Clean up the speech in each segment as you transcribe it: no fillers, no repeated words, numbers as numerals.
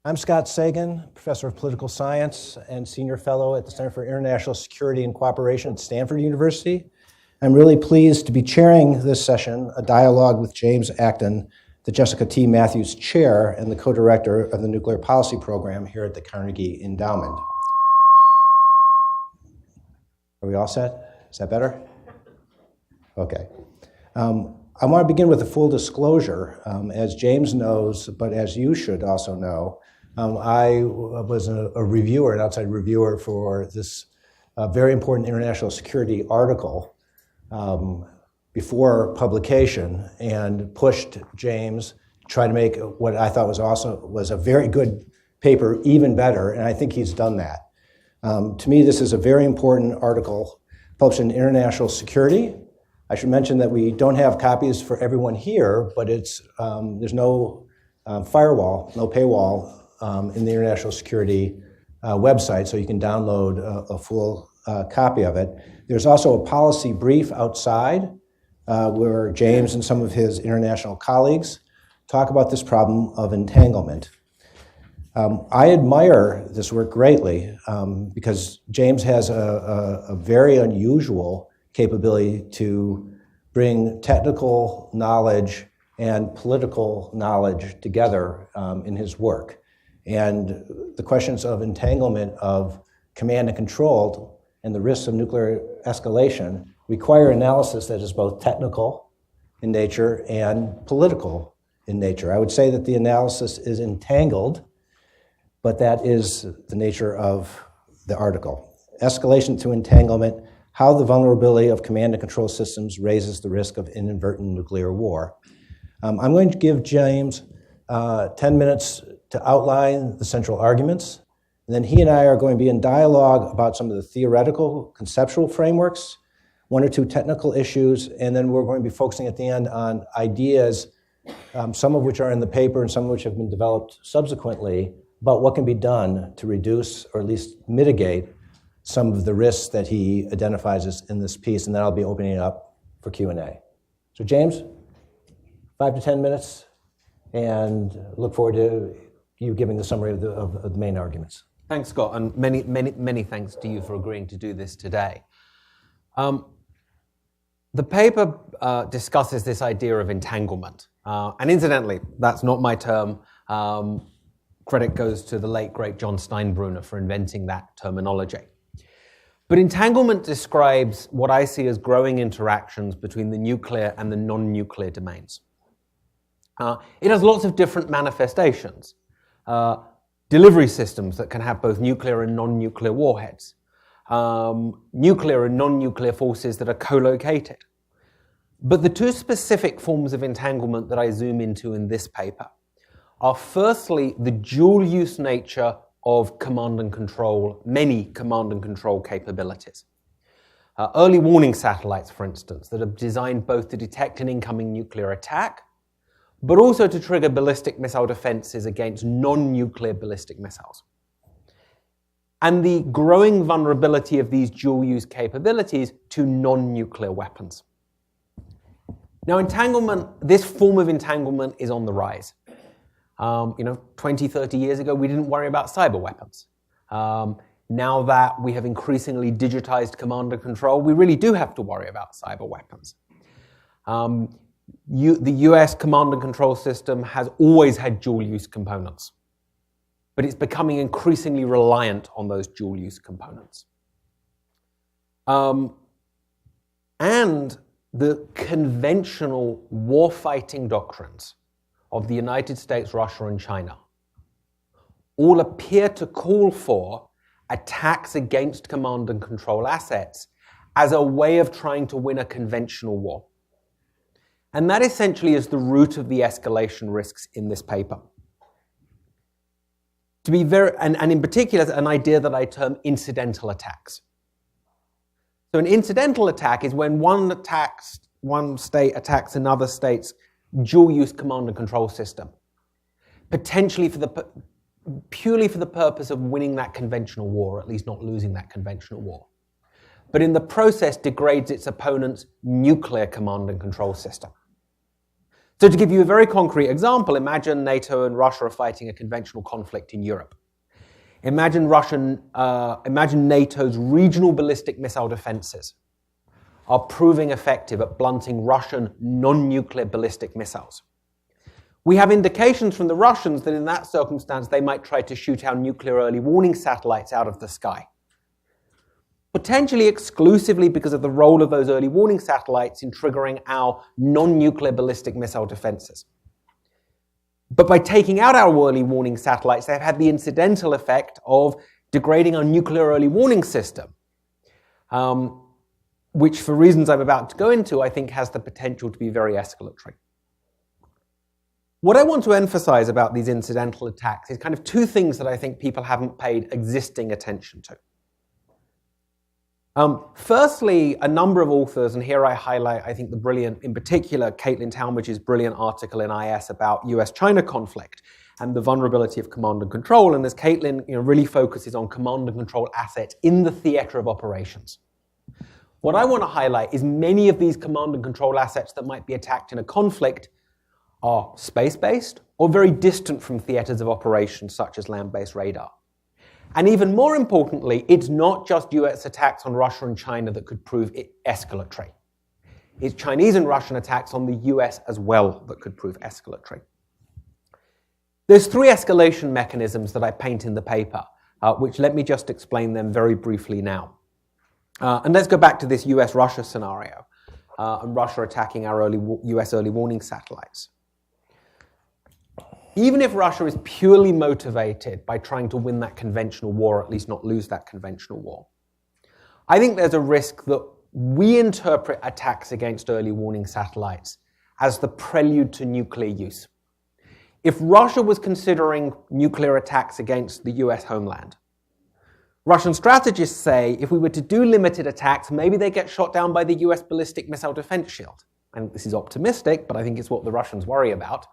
I'm Scott Sagan, professor of political science and senior fellow at the Center for International Security and Cooperation at Stanford University. I'm really pleased to be chairing this session, a dialogue with James Acton, the Jessica T. Mathews Chair and the co-director of the Nuclear Policy Program here at the Carnegie Endowment. Are we all set? Is that better? Okay. I want to begin with a full disclosure. As James knows, but as you should also know, I was a reviewer, an outside reviewer for this very important international security article before publication, and pushed James to try to make what I thought was a very good paper even better, and I think he's done that. To me, this is a very important article published in International Security. I should mention that we don't have copies for everyone here, but it's there's no firewall, no paywall in the International Security website, so you can download a full copy of it. There's also a policy brief outside where James and some of his international colleagues talk about this problem of entanglement. I admire this work greatly because James has a very unusual capability to bring technical knowledge and political knowledge together in his work. And the questions of entanglement of command and control and the risks of nuclear escalation require analysis that is both technical in nature and political in nature. I would say that the analysis is entangled, but that is the nature of the article. Escalation to entanglement: how the vulnerability of command and control systems raises the risk of inadvertent nuclear war. I'm going to give James 10 minutes to outline the central arguments, and then he and I are going to be in dialogue about some of the theoretical, conceptual frameworks, one or two technical issues, and then we're going to be focusing at the end on ideas, some of which are in the paper and some of which have been developed subsequently, about what can be done to reduce or at least mitigate some of the risks that he identifies in this piece, and then I'll be opening it up for Q&A. So James, 5 to 10 minutes, and look forward to you giving the summary of the main arguments. Thanks, Scott, and many thanks to you for agreeing to do this today. The paper discusses this idea of entanglement, and incidentally, that's not my term. Credit goes to the late, great John Steinbrunner for inventing that terminology. But entanglement describes what I see as growing interactions between the nuclear and the non-nuclear domains. It has lots of different manifestations. Delivery systems that can have both nuclear and non-nuclear warheads. Nuclear and non-nuclear forces that are co-located. But the two specific forms of entanglement that I zoom into in this paper are firstly the dual-use nature of command and control, many command and control capabilities. Early warning satellites, for instance, that are designed both to detect an incoming nuclear attack, but also to trigger ballistic missile defenses against non-nuclear ballistic missiles. And the growing vulnerability of these dual-use capabilities to non-nuclear weapons. Now, entanglement, this form of entanglement is on the rise. 20, 30 years ago, we didn't worry about cyber weapons. Now that we have increasingly digitized command and control, we really do have to worry about cyber weapons. The US command and control system has always had dual-use components, but it's becoming increasingly reliant on those dual-use components. And the conventional warfighting doctrines of the United States, Russia, and China all appear to call for attacks against command and control assets as a way of trying to win a conventional war. And that essentially is the root of the escalation risks in this paper. To be and in particular, an idea that I term incidental attacks. So an incidental attack is when one state attacks another state's dual-use command and control system, potentially purely for the purpose of winning that conventional war, or at least not losing that conventional war. But in the process degrades its opponent's nuclear command and control system. So to give you a very concrete example, imagine NATO and Russia are fighting a conventional conflict in Europe. Imagine NATO's regional ballistic missile defenses are proving effective at blunting Russian non-nuclear ballistic missiles. We have indications from the Russians that in that circumstance they might try to shoot our nuclear early warning satellites out of the sky. Potentially exclusively because of the role of those early warning satellites in triggering our non-nuclear ballistic missile defenses. But by taking out our early warning satellites, they've had the incidental effect of degrading our nuclear early warning system, which for reasons I'm about to go into, I think has the potential to be very escalatory. What I want to emphasize about these incidental attacks is kind of two things that I think people haven't paid existing attention to. Firstly, a number of authors, and here I highlight, I think, the brilliant, in particular, Caitlin Talmadge's brilliant article in IS about US-China conflict and the vulnerability of command and control. And as Caitlin really focuses on command and control assets in the theater of operations. What I want to highlight is many of these command and control assets that might be attacked in a conflict are space-based or very distant from theaters of operations such as land-based radar. And even more importantly, it's not just US attacks on Russia and China that could prove escalatory. It's Chinese and Russian attacks on the US as well that could prove escalatory. There's three escalation mechanisms that I paint in the paper, which let me just explain them very briefly now. And let's go back to this US-Russia scenario and Russia attacking our US early warning satellites. Even if Russia is purely motivated by trying to win that conventional war, or at least not lose that conventional war, I think there's a risk that we interpret attacks against early warning satellites as the prelude to nuclear use. If Russia was considering nuclear attacks against the US homeland, Russian strategists say if we were to do limited attacks, maybe they get shot down by the US ballistic missile defense shield. And this is optimistic, but I think it's what the Russians worry about.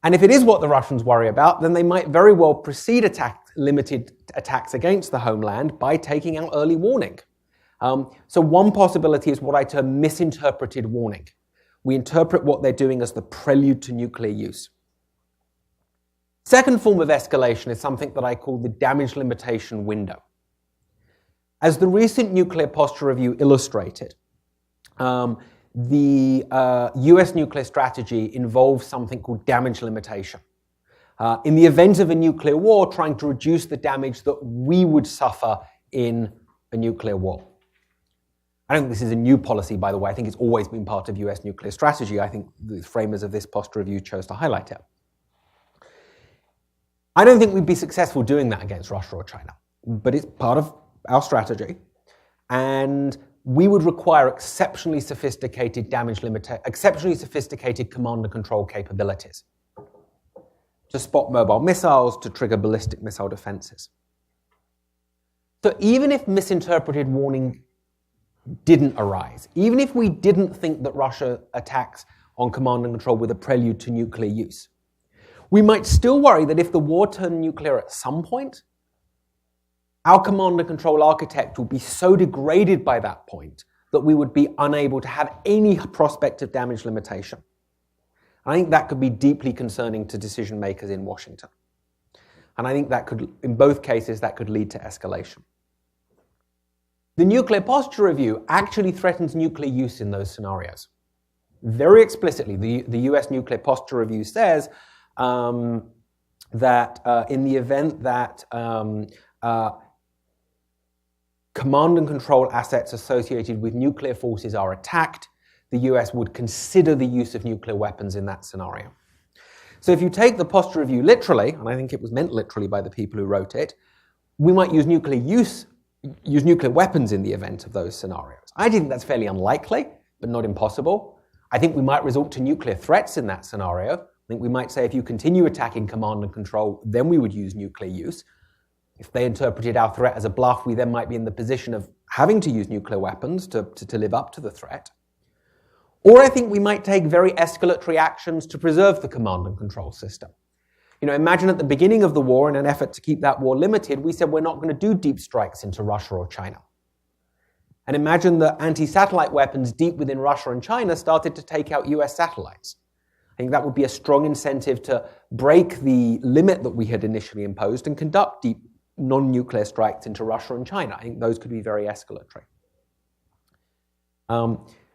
And if it is what the Russians worry about, then they might very well proceed limited attacks against the homeland by taking out early warning. So one possibility is what I term misinterpreted warning. We interpret what they're doing as the prelude to nuclear use. Second form of escalation is something that I call the damage limitation window. As the recent nuclear posture review illustrated, the US nuclear strategy involves something called damage limitation. In the event of a nuclear war, trying to reduce the damage that we would suffer in a nuclear war. I don't think this is a new policy, by the way. I think it's always been part of US nuclear strategy. I think the framers of this posture review chose to highlight it. I don't think we'd be successful doing that against Russia or China, but it's part of our strategy. And we would require exceptionally sophisticated exceptionally sophisticated command and control capabilities to spot mobile missiles, to trigger ballistic missile defenses. So even if misinterpreted warning didn't arise, even if we didn't think that Russia attacks on command and control were the prelude to nuclear use, we might still worry that if the war turned nuclear at some point, our command and control architecture will be so degraded by that point that we would be unable to have any prospect of damage limitation. I think that could be deeply concerning to decision makers in Washington. And I think that could, in both cases, that could lead to escalation. The nuclear posture review actually threatens nuclear use in those scenarios. Very explicitly, the US nuclear posture review says that in the event that command and control assets associated with nuclear forces are attacked, the US would consider the use of nuclear weapons in that scenario. So if you take the posture review literally, and I think it was meant literally by the people who wrote it, we might use nuclear weapons in the event of those scenarios. I think that's fairly unlikely, but not impossible. I think we might resort to nuclear threats in that scenario. I think we might say if you continue attacking command and control, then we would use nuclear use. If they interpreted our threat as a bluff, we then might be in the position of having to use nuclear weapons to live up to the threat. Or I think we might take very escalatory actions to preserve the command and control system. Imagine at the beginning of the war, in an effort to keep that war limited, we said we're not going to do deep strikes into Russia or China. And imagine that anti-satellite weapons deep within Russia and China started to take out US satellites. I think that would be a strong incentive to break the limit that we had initially imposed and conduct deep non-nuclear strikes into Russia and China. I think those could be very escalatory.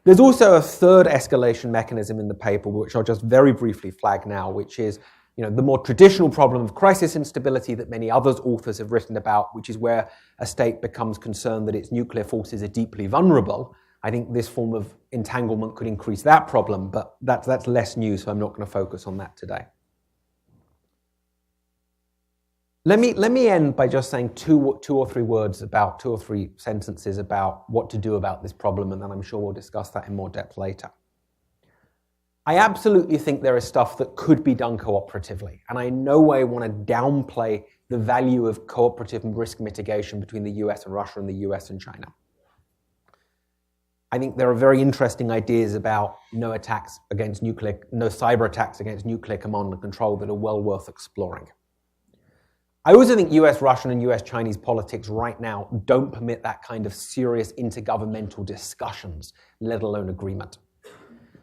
There's also a third escalation mechanism in the paper, which I'll just very briefly flag now, which is the more traditional problem of crisis instability that many other authors have written about, which is where a state becomes concerned that its nuclear forces are deeply vulnerable. I think this form of entanglement could increase that problem, but that's less new, so I'm not going to focus on that today. Let me end by just saying two or three sentences about what to do about this problem, and then I'm sure we'll discuss that in more depth later. I absolutely think there is stuff that could be done cooperatively, and I in no way want to downplay the value of cooperative risk mitigation between the US and Russia and the US and China. I think there are very interesting ideas about no cyber attacks against nuclear command and control that are well worth exploring. I also think US-Russian and US-Chinese politics right now don't permit that kind of serious intergovernmental discussions, let alone agreement.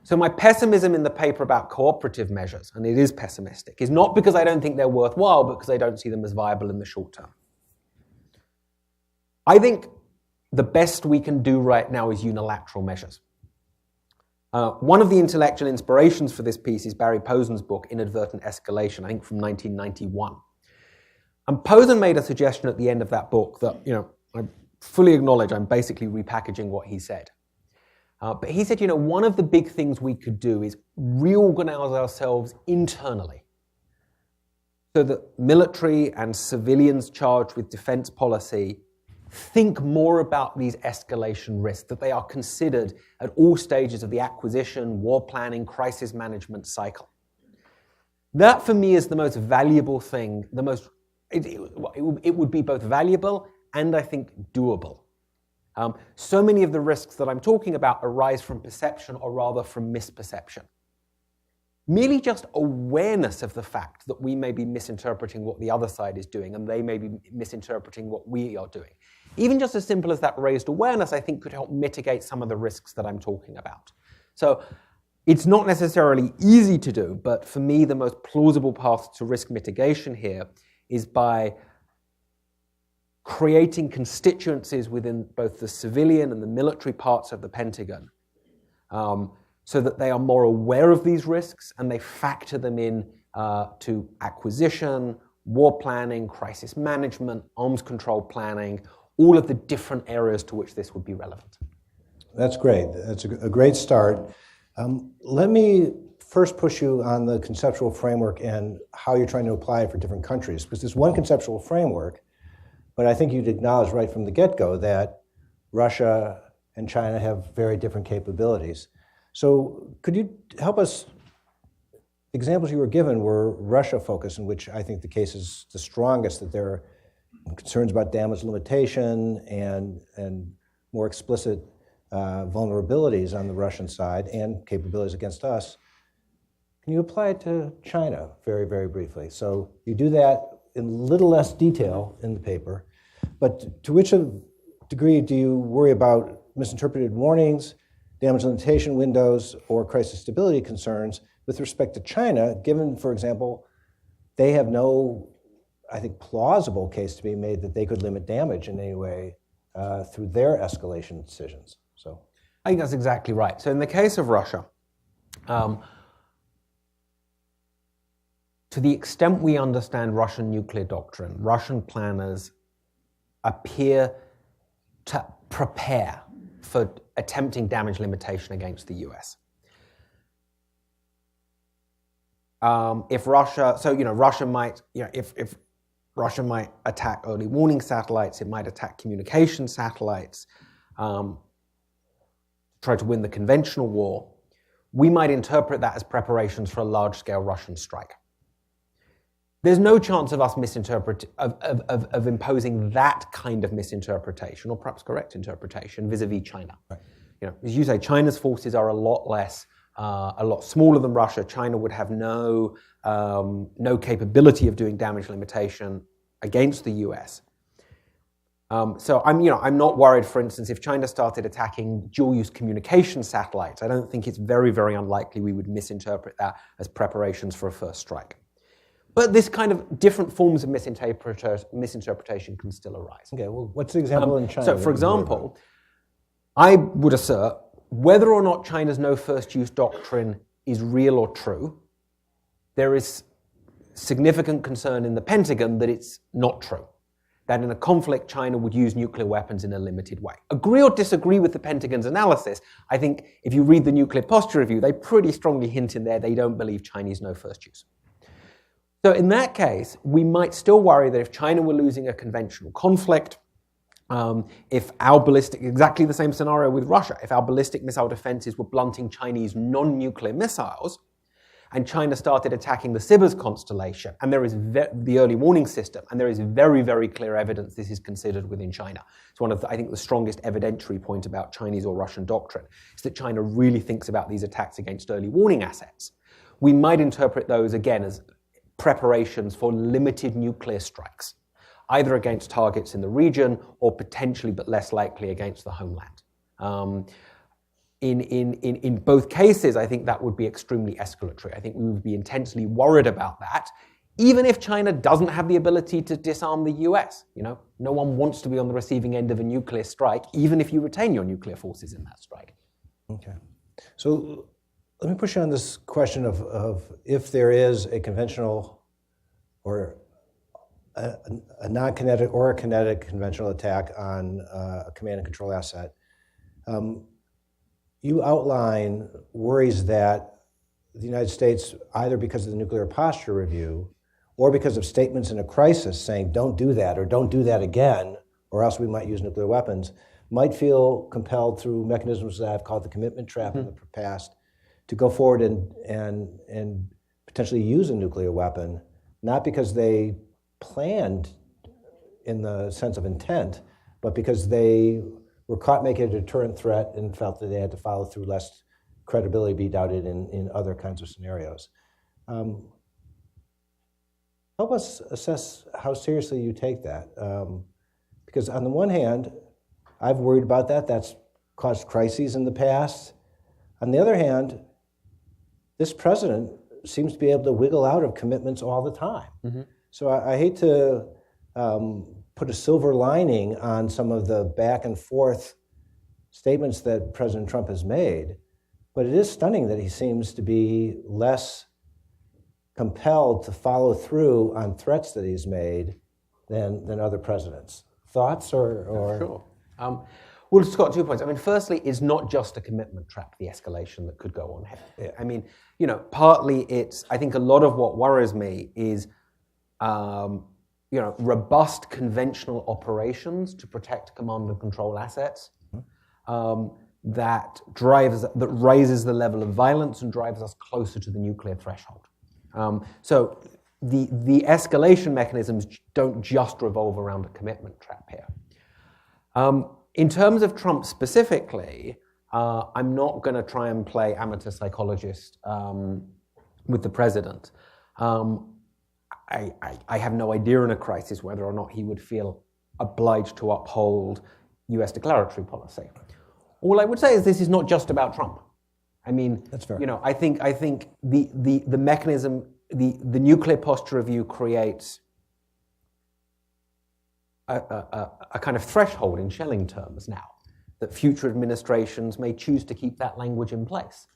So my pessimism in the paper about cooperative measures, and it is pessimistic, is not because I don't think they're worthwhile, but because I don't see them as viable in the short term. I think the best we can do right now is unilateral measures. One of the intellectual inspirations for this piece is Barry Posen's book, Inadvertent Escalation, I think from 1991. And Posen made a suggestion at the end of that book that, I fully acknowledge I'm basically repackaging what he said. But he said, one of the big things we could do is reorganize ourselves internally so that military and civilians charged with defense policy think more about these escalation risks, that they are considered at all stages of the acquisition, war planning, crisis management cycle. That, for me, is the most valuable thing, it would be both valuable and, I think, doable. So many of the risks that I'm talking about arise from perception, or rather from misperception. Merely just awareness of the fact that we may be misinterpreting what the other side is doing and they may be misinterpreting what we are doing. Even just as simple as that raised awareness, I think, could help mitigate some of the risks that I'm talking about. So it's not necessarily easy to do, but for me, the most plausible path to risk mitigation here is by creating constituencies within both the civilian and the military parts of the Pentagon so that they are more aware of these risks and they factor them in to acquisition, war planning, crisis management, arms control planning, all of the different areas to which this would be relevant. That's great. That's a great start. Let me first push you on the conceptual framework and how you're trying to apply it for different countries, because there's one conceptual framework, but I think you'd acknowledge right from the get-go that Russia and China have very different capabilities. So could you help us, examples you were given were Russia-focused, in which I think the case is the strongest, that there are concerns about damage limitation and more explicit vulnerabilities on the Russian side and capabilities against us. Can you apply it to China very, very briefly? So you do that in a little less detail in the paper, but to which degree do you worry about misinterpreted warnings, damage limitation windows, or crisis stability concerns with respect to China, given, for example, they have no, I think, plausible case to be made that they could limit damage in any way through their escalation decisions? So I think that's exactly right. So in the case of Russia, to the extent we understand Russian nuclear doctrine, Russian planners appear to prepare for attempting damage limitation against the US. If Russia, Russia might, if Russia might attack early warning satellites, it might attack communication satellites, try to win the conventional war, we might interpret that as preparations for a large-scale Russian strike. There's no chance of us of imposing that kind of misinterpretation, or perhaps correct interpretation, vis-a-vis China. Right. As you say, China's forces are a lot smaller than Russia. China would have no capability of doing damage limitation against the US. So I'm not worried, for instance, if China started attacking dual-use communication satellites. I don't think it's very, very unlikely we would misinterpret that as preparations for a first strike. But this kind of different forms of misinterpretation can still arise. Okay, well, what's the example in China? So, for example, I would assert whether or not China's no first use doctrine is real or true, there is significant concern in the Pentagon that it's not true. That in a conflict, China would use nuclear weapons in a limited way. Agree or disagree with the Pentagon's analysis, I think if you read the Nuclear Posture Review, they pretty strongly hint in there they don't believe Chinese no first use. So in that case, we might still worry that if China were losing a conventional conflict, if our ballistic, exactly the same scenario with Russia, if our ballistic missile defenses were blunting Chinese non-nuclear missiles, and China started attacking the Sibers constellation, and there is the early warning system, and there is very, very clear evidence this is considered within China. It's one of, I think, the strongest evidentiary point about Chinese or Russian doctrine, is that China really thinks about these attacks against early warning assets. We might interpret those, again, as preparations for limited nuclear strikes, either against targets in the region or potentially, but less likely, against the homeland. In both cases, I think that would be extremely escalatory. I think we would be intensely worried about that, even if China doesn't have the ability to disarm the US. No one wants to be on the receiving end of a nuclear strike, even if you retain your nuclear forces in that strike. Okay. So let me push you on this question of if there is a conventional or a non-kinetic or a kinetic conventional attack on a command and control asset. You outline worries that the United States, either because of the Nuclear Posture Review or because of statements in a crisis saying don't do that or don't do that again or else we might use nuclear weapons, might feel compelled through mechanisms that I've called the commitment trap in the past to go forward and potentially use a nuclear weapon, not because they planned in the sense of intent, but because they were caught making a deterrent threat and felt that they had to follow through lest credibility be doubted in other kinds of scenarios. Help us assess how seriously you take that. Because on the one hand, I've worried about that. That's caused crises in the past. On the other hand, this president seems to be able to wiggle out of commitments all the time. Mm-hmm. So I hate to put a silver lining on some of the back and forth statements that President Trump has made, but it is stunning that he seems to be less compelled to follow through on threats that he's made than other presidents. Thoughts or? Sure. Well, Scott, 2 points. I mean, firstly, it's not just a commitment trap, the escalation that could go on here. Yeah. I mean, partly I think a lot of what worries me is robust conventional operations to protect command and control assets that raises the level of violence and drives us closer to the nuclear threshold. So the escalation mechanisms don't just revolve around a commitment trap here. In terms of Trump specifically, I'm not going to try and play amateur psychologist with the president. I have no idea in a crisis whether or not he would feel obliged to uphold U.S. declaratory policy. All I would say is this is not just about Trump. I mean, that's fair. I think the mechanism, the Nuclear Posture Review creates a kind of threshold in Schelling terms now that future administrations may choose to keep that language in place.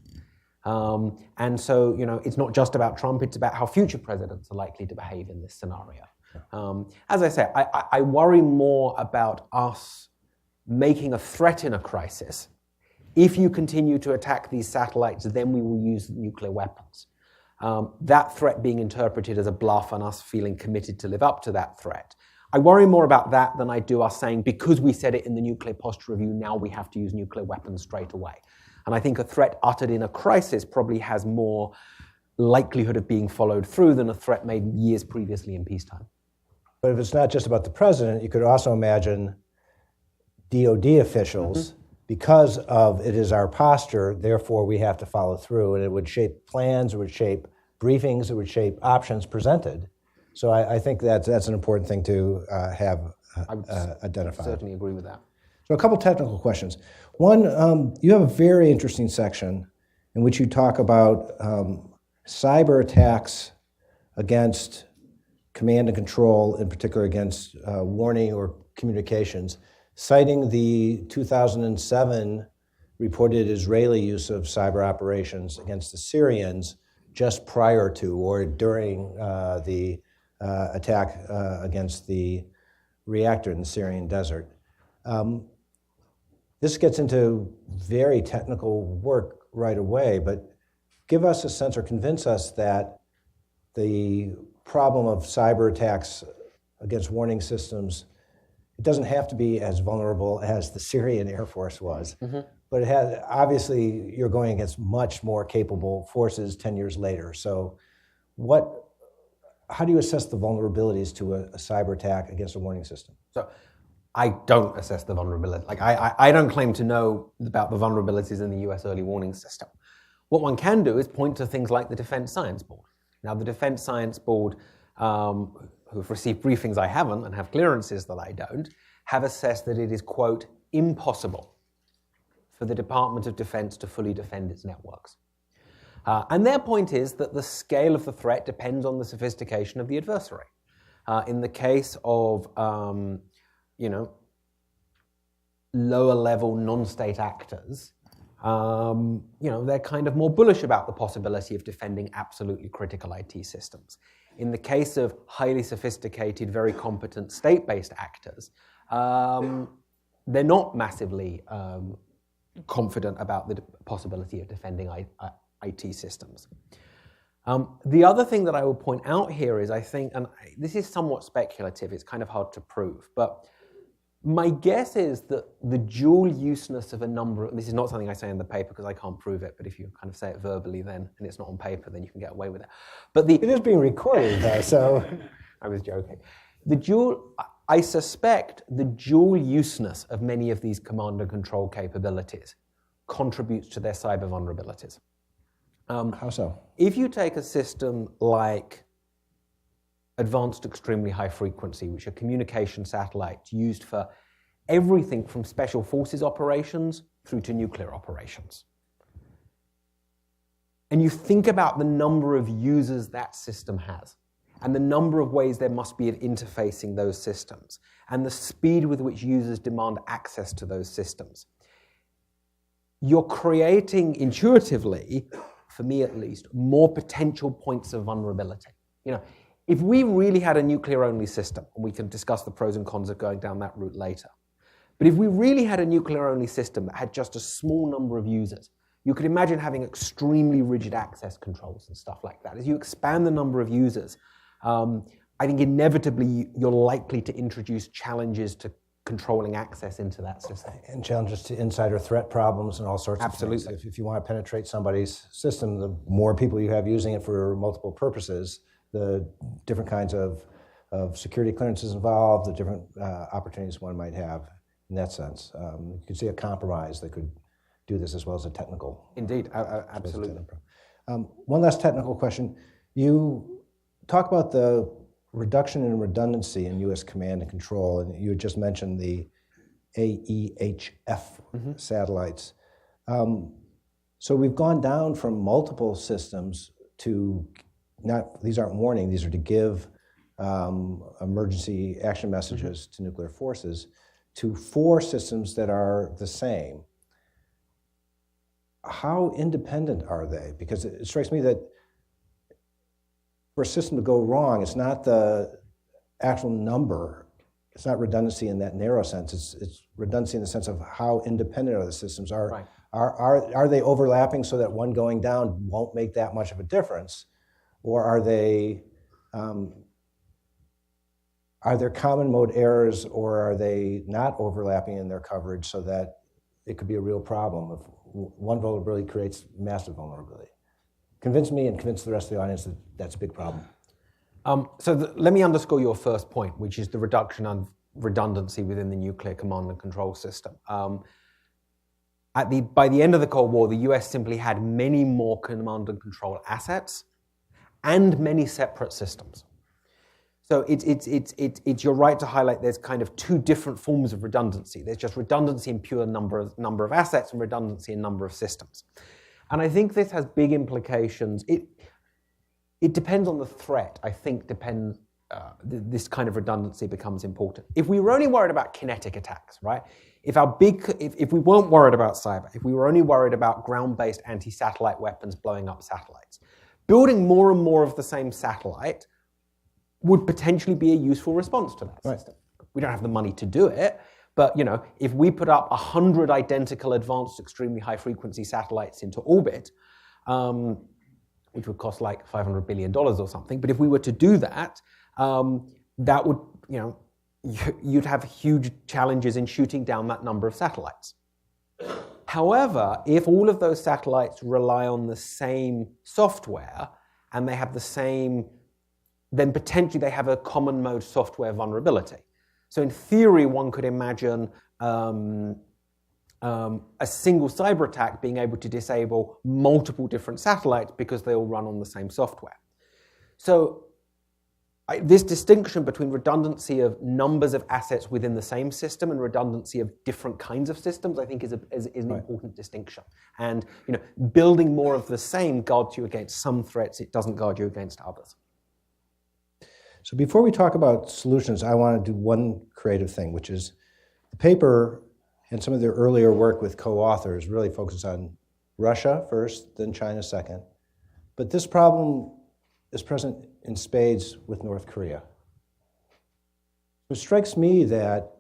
And so, it's not just about Trump, it's about how future presidents are likely to behave in this scenario. As I say, I worry more about us making a threat in a crisis. If you continue to attack these satellites, then we will use nuclear weapons. That threat being interpreted as a bluff and us feeling committed to live up to that threat. I worry more about that than I do us saying, because we said it in the Nuclear Posture Review, now we have to use nuclear weapons straight away. And I think a threat uttered in a crisis probably has more likelihood of being followed through than a threat made years previously in peacetime. But if it's not just about the president, you could also imagine DOD officials, because of it is our posture, therefore we have to follow through, and it would shape plans, it would shape briefings, it would shape options presented. So I think that's an important thing to have I would identified. certainly agree with that. So a couple technical questions. One, you have a very interesting section in which you talk about cyber attacks against command and control, in particular against warning or communications, citing the 2007 reported Israeli use of cyber operations against the Syrians just prior to or during the attack against the reactor in the Syrian desert. This gets into very technical work right away, but give us a sense or convince us that the problem of cyber attacks against warning systems, it doesn't have to be as vulnerable as the Syrian Air Force was, but it has, obviously you're going against much more capable forces 10 years later. So how do you assess the vulnerabilities to a cyber attack against a warning system? So I don't assess the vulnerability. Like I don't claim to know about the vulnerabilities in the US early warning system. What one can do is point to things like the Defense Science Board. Now, the Defense Science Board, who've received briefings I haven't and have clearances that I don't, have assessed that it is, quote, impossible for the Department of Defense to fully defend its networks. And their point is that the scale of the threat depends on the sophistication of the adversary. In the case of, lower level non-state actors, they're kind of more bullish about the possibility of defending absolutely critical IT systems. In the case of highly sophisticated, very competent state-based actors, they're not massively confident about the possibility of defending IT systems. The other thing that I will point out here is, I think, and this is somewhat speculative, it's kind of hard to prove, but my guess is that the dual useness of a number of, this is not something I say in the paper because I can't prove it, but if you kind of say it verbally then, and it's not on paper, then you can get away with it. But it is being recorded though, so. I was joking. I suspect the dual useness of many of these command and control capabilities contributes to their cyber vulnerabilities. How so? If you take a system like Advanced Extremely High Frequency, which are communication satellites used for everything from special forces operations through to nuclear operations, and you think about the number of users that system has, and the number of ways there must be of interfacing those systems, and the speed with which users demand access to those systems, you're creating intuitively, for me at least, more potential points of vulnerability. If we really had a nuclear-only system, and we can discuss the pros and cons of going down that route later, but if we really had a nuclear-only system that had just a small number of users, you could imagine having extremely rigid access controls and stuff like that. As you expand the number of users, I think inevitably you're likely to introduce challenges to controlling access into that system. And challenges to insider threat problems and all sorts of things. Absolutely. If you want to penetrate somebody's system, the more people you have using it for multiple purposes, the different kinds of security clearances involved, the different opportunities one might have in that sense. You could see a compromise that could do this as well as a technical. Indeed, absolutely. One last technical question. You talk about the reduction in redundancy in U.S. command and control, and you had just mentioned the AEHF satellites. So we've gone down from multiple systems to these aren't warning, these are to give emergency action messages to nuclear forces, to 4 systems that are the same. How independent are they? Because it strikes me that for a system to go wrong, it's not the actual number, it's not redundancy in that narrow sense, it's redundancy in the sense of how independent are the systems. Are they overlapping so that one going down won't make that much of a difference? Or are there common mode errors, or are they not overlapping in their coverage so that it could be a real problem if one vulnerability creates massive vulnerability? Convince me and convince the rest of the audience that that's a big problem. Let me underscore your first point, which is the reduction of redundancy within the nuclear command and control system. By the end of the Cold War, the US simply had many more command and control assets and many separate systems. So you're right to highlight there's kind of two different forms of redundancy. There's just redundancy in pure number of assets and redundancy in number of systems. And I think this has big implications. It depends on the threat. I think this kind of redundancy becomes important. If we were only worried about kinetic attacks, right? If we weren't worried about cyber, if we were only worried about ground-based anti-satellite weapons blowing up satellites, building more and more of the same satellite would potentially be a useful response to that system. We don't have the money to do it, but if we put up 100 identical advanced extremely high frequency satellites into orbit, which would cost like $500 billion or something, but if we were to do that, that would, you'd have huge challenges in shooting down that number of satellites. However, if all of those satellites rely on the same software and they have the same, then potentially they have a common mode software vulnerability. So in theory, one could imagine a single cyber attack being able to disable multiple different satellites because they all run on the same software. So this distinction between redundancy of numbers of assets within the same system and redundancy of different kinds of systems, I think is an important distinction. And building more of the same guards you against some threats, it doesn't guard you against others. So before we talk about solutions, I want to do one creative thing, which is the paper and some of their earlier work with co-authors really focus on Russia first, then China second. But this problem is present in spades with North Korea. It strikes me that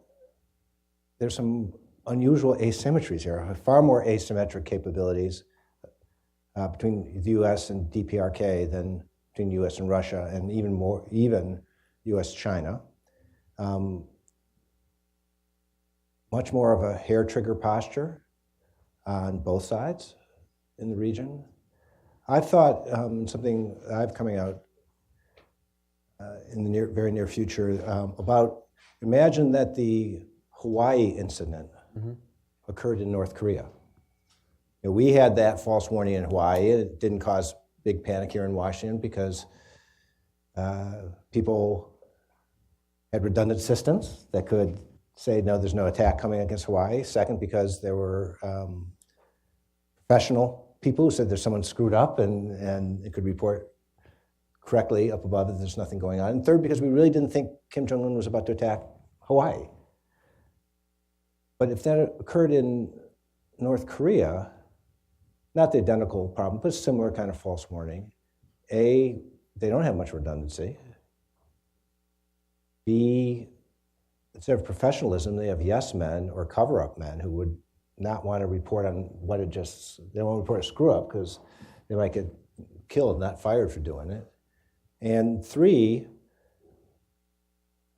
there's some unusual asymmetries here, far more asymmetric capabilities between the US and DPRK than between US and Russia, and even US-China. Much more of a hair trigger posture on both sides in the region. I've thought something I've coming out in the very near future about, imagine that the Hawaii incident occurred in North Korea. We had that false warning in Hawaii. It didn't cause big panic here in Washington because people had redundant systems that could say, no, there's no attack coming against Hawaii. Second, because there were professional people who said there's someone screwed up and it could report correctly up above that there's nothing going on. And third, because we really didn't think Kim Jong-un was about to attack Hawaii. But if that occurred in North Korea, not the identical problem, but similar kind of false warning. A, they don't have much redundancy. B, instead of professionalism, they have yes men or cover-up men who would not want to report on what they don't want to report a screw-up because they might get killed, not fired for doing it. And three,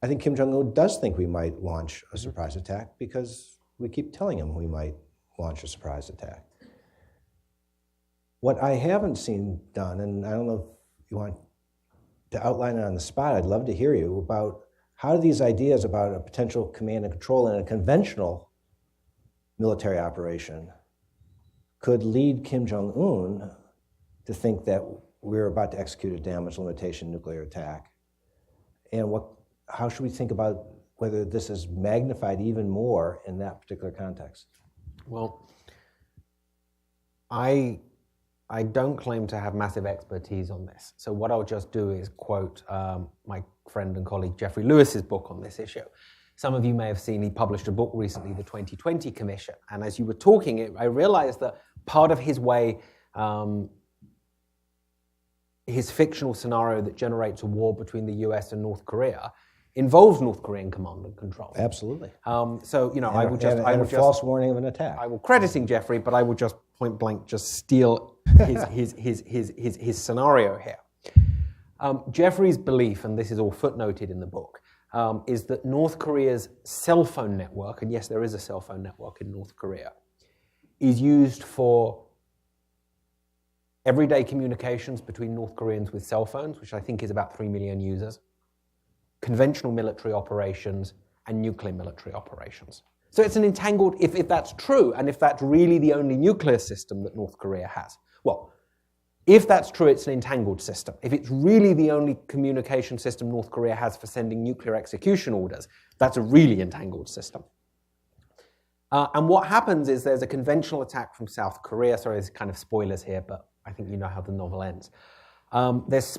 I think Kim Jong-un does think we might launch a surprise attack because we keep telling him we might launch a surprise attack. What I haven't seen done, and I don't know if you want to outline it on the spot, I'd love to hear you about how do these ideas about a potential command and control in a conventional military operation could lead Kim Jong-un to think that we're about to execute a damage limitation nuclear attack. And how should we think about whether this is magnified even more in that particular context? Well, I don't claim to have massive expertise on this. So what I'll just do is quote my friend and colleague Jeffrey Lewis's book on this issue. Some of you may have seen he published a book recently, The 2020 Commission. And as you were talking, I realized that part of his way, his fictional scenario that generates a war between the US and North Korea involves North Korean command and control. Absolutely. So, I will just... a false warning of an attack. I will crediting Jeffrey, but I will just point blank just steal his scenario here. Jeffrey's belief, and this is all footnoted in the book, is that North Korea's cell phone network, and yes, there is a cell phone network in North Korea, is used for everyday communications between North Koreans with cell phones, which I think is about 3 million users, conventional military operations, and nuclear military operations. So it's an entangled, if that's true, and if that's really the only nuclear system that North Korea has, well, If that's true, it's an entangled system. If it's really the only communication system North Korea has for sending nuclear execution orders, that's a really entangled system. And what happens is there's a conventional attack from South Korea. Sorry, there's kind of spoilers here, but I think you know how the novel ends. There's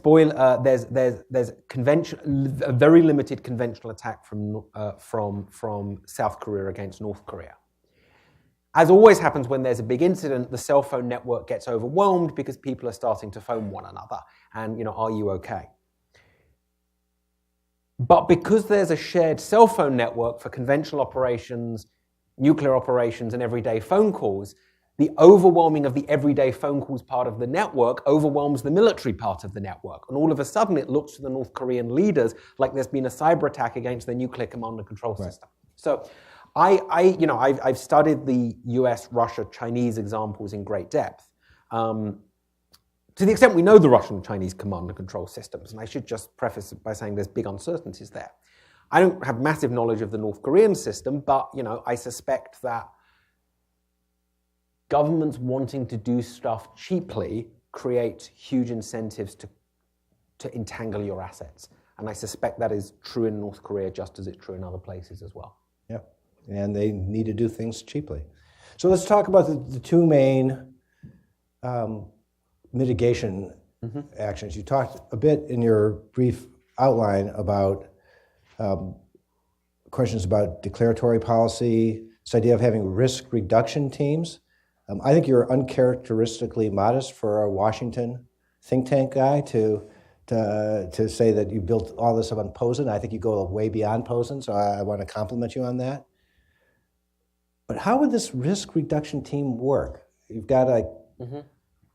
a very limited conventional attack from South Korea against North Korea. As always happens when there's a big incident, the cell phone network gets overwhelmed because people are starting to phone one another. And, are you okay? But because there's a shared cell phone network for conventional operations, nuclear operations, and everyday phone calls, the overwhelming of the everyday phone calls part of the network overwhelms the military part of the network. And all of a sudden, it looks to the North Korean leaders like there's been a cyber attack against their nuclear command and control system. So I've studied the US, Russia, Chinese examples in great depth. To the extent we know the Russian and Chinese command and control systems, and I should just preface it by saying there's big uncertainties there. I don't have massive knowledge of the North Korean system, but I suspect that governments wanting to do stuff cheaply create huge incentives to entangle your assets. And I suspect that is true in North Korea just as it's true in other places as well. Yeah, and they need to do things cheaply. So let's talk about the two main mitigation actions. You talked a bit in your brief outline about questions about declaratory policy, this idea of having risk reduction teams. I think you're uncharacteristically modest for a Washington think tank guy to say that you built all this up on Posen. I think you go way beyond Posen, so I want to compliment you on that. But how would this risk reduction team work? You've got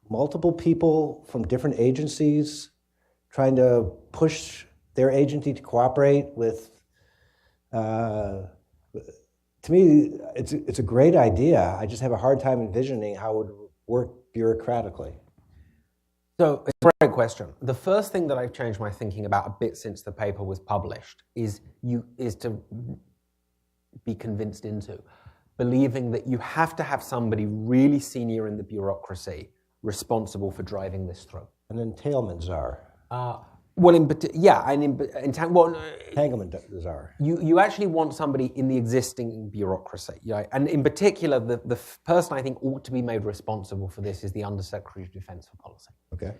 multiple people from different agencies trying to push their agency to cooperate with. To me, it's a great idea. I just have a hard time envisioning how it would work bureaucratically. So, it's a great question. The first thing that I've changed my thinking about a bit since the paper was published is to be convinced into believing that you have to have somebody really senior in the bureaucracy responsible for driving this through. An entailment czar. Entanglement czar. You actually want somebody in the existing bureaucracy, and in particular, the person I think ought to be made responsible for this is the Undersecretary of Defense for Policy. Okay.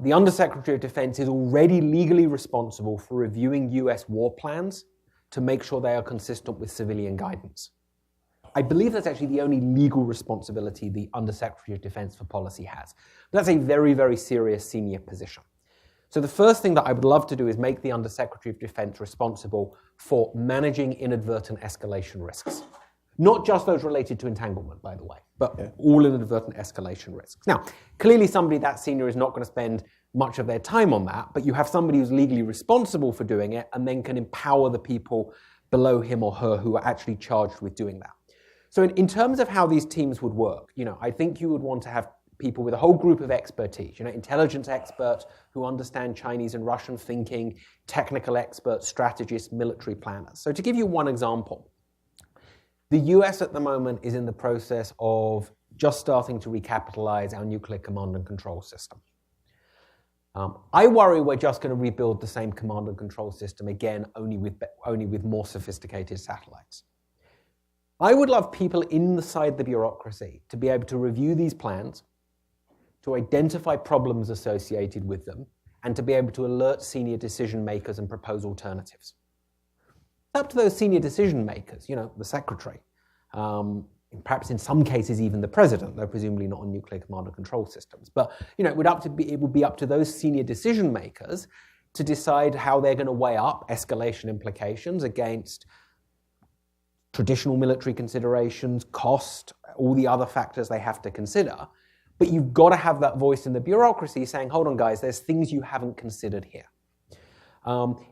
The Undersecretary of Defense is already legally responsible for reviewing U.S. war plans to make sure they are consistent with civilian guidance. I believe that's actually the only legal responsibility the Undersecretary of Defense for Policy has. That's a very, very serious senior position. So the first thing that I would love to do is make the Undersecretary of Defense responsible for managing inadvertent escalation risks. Not just those related to entanglement, by the way, but all inadvertent escalation risks. Now, clearly somebody that senior is not going to spend much of their time on that, but you have somebody who's legally responsible for doing it and then can empower the people below him or her who are actually charged with doing that. So in terms of how these teams would work, I think you would want to have people with a whole group of expertise, intelligence experts who understand Chinese and Russian thinking, technical experts, strategists, military planners. So to give you one example, the US at the moment is in the process of just starting to recapitalize our nuclear command and control system. I worry we're just going to rebuild the same command and control system again, only with more sophisticated satellites. I would love people inside the bureaucracy to be able to review these plans, to identify problems associated with them, and to be able to alert senior decision makers and propose alternatives. It's up to those senior decision makers, the secretary, perhaps in some cases even the president, though presumably not on nuclear command and control systems. But it would be up to those senior decision makers to decide how they're going to weigh up escalation implications against traditional military considerations, cost, all the other factors they have to consider. But you've got to have that voice in the bureaucracy saying, hold on, guys, there's things you haven't considered here.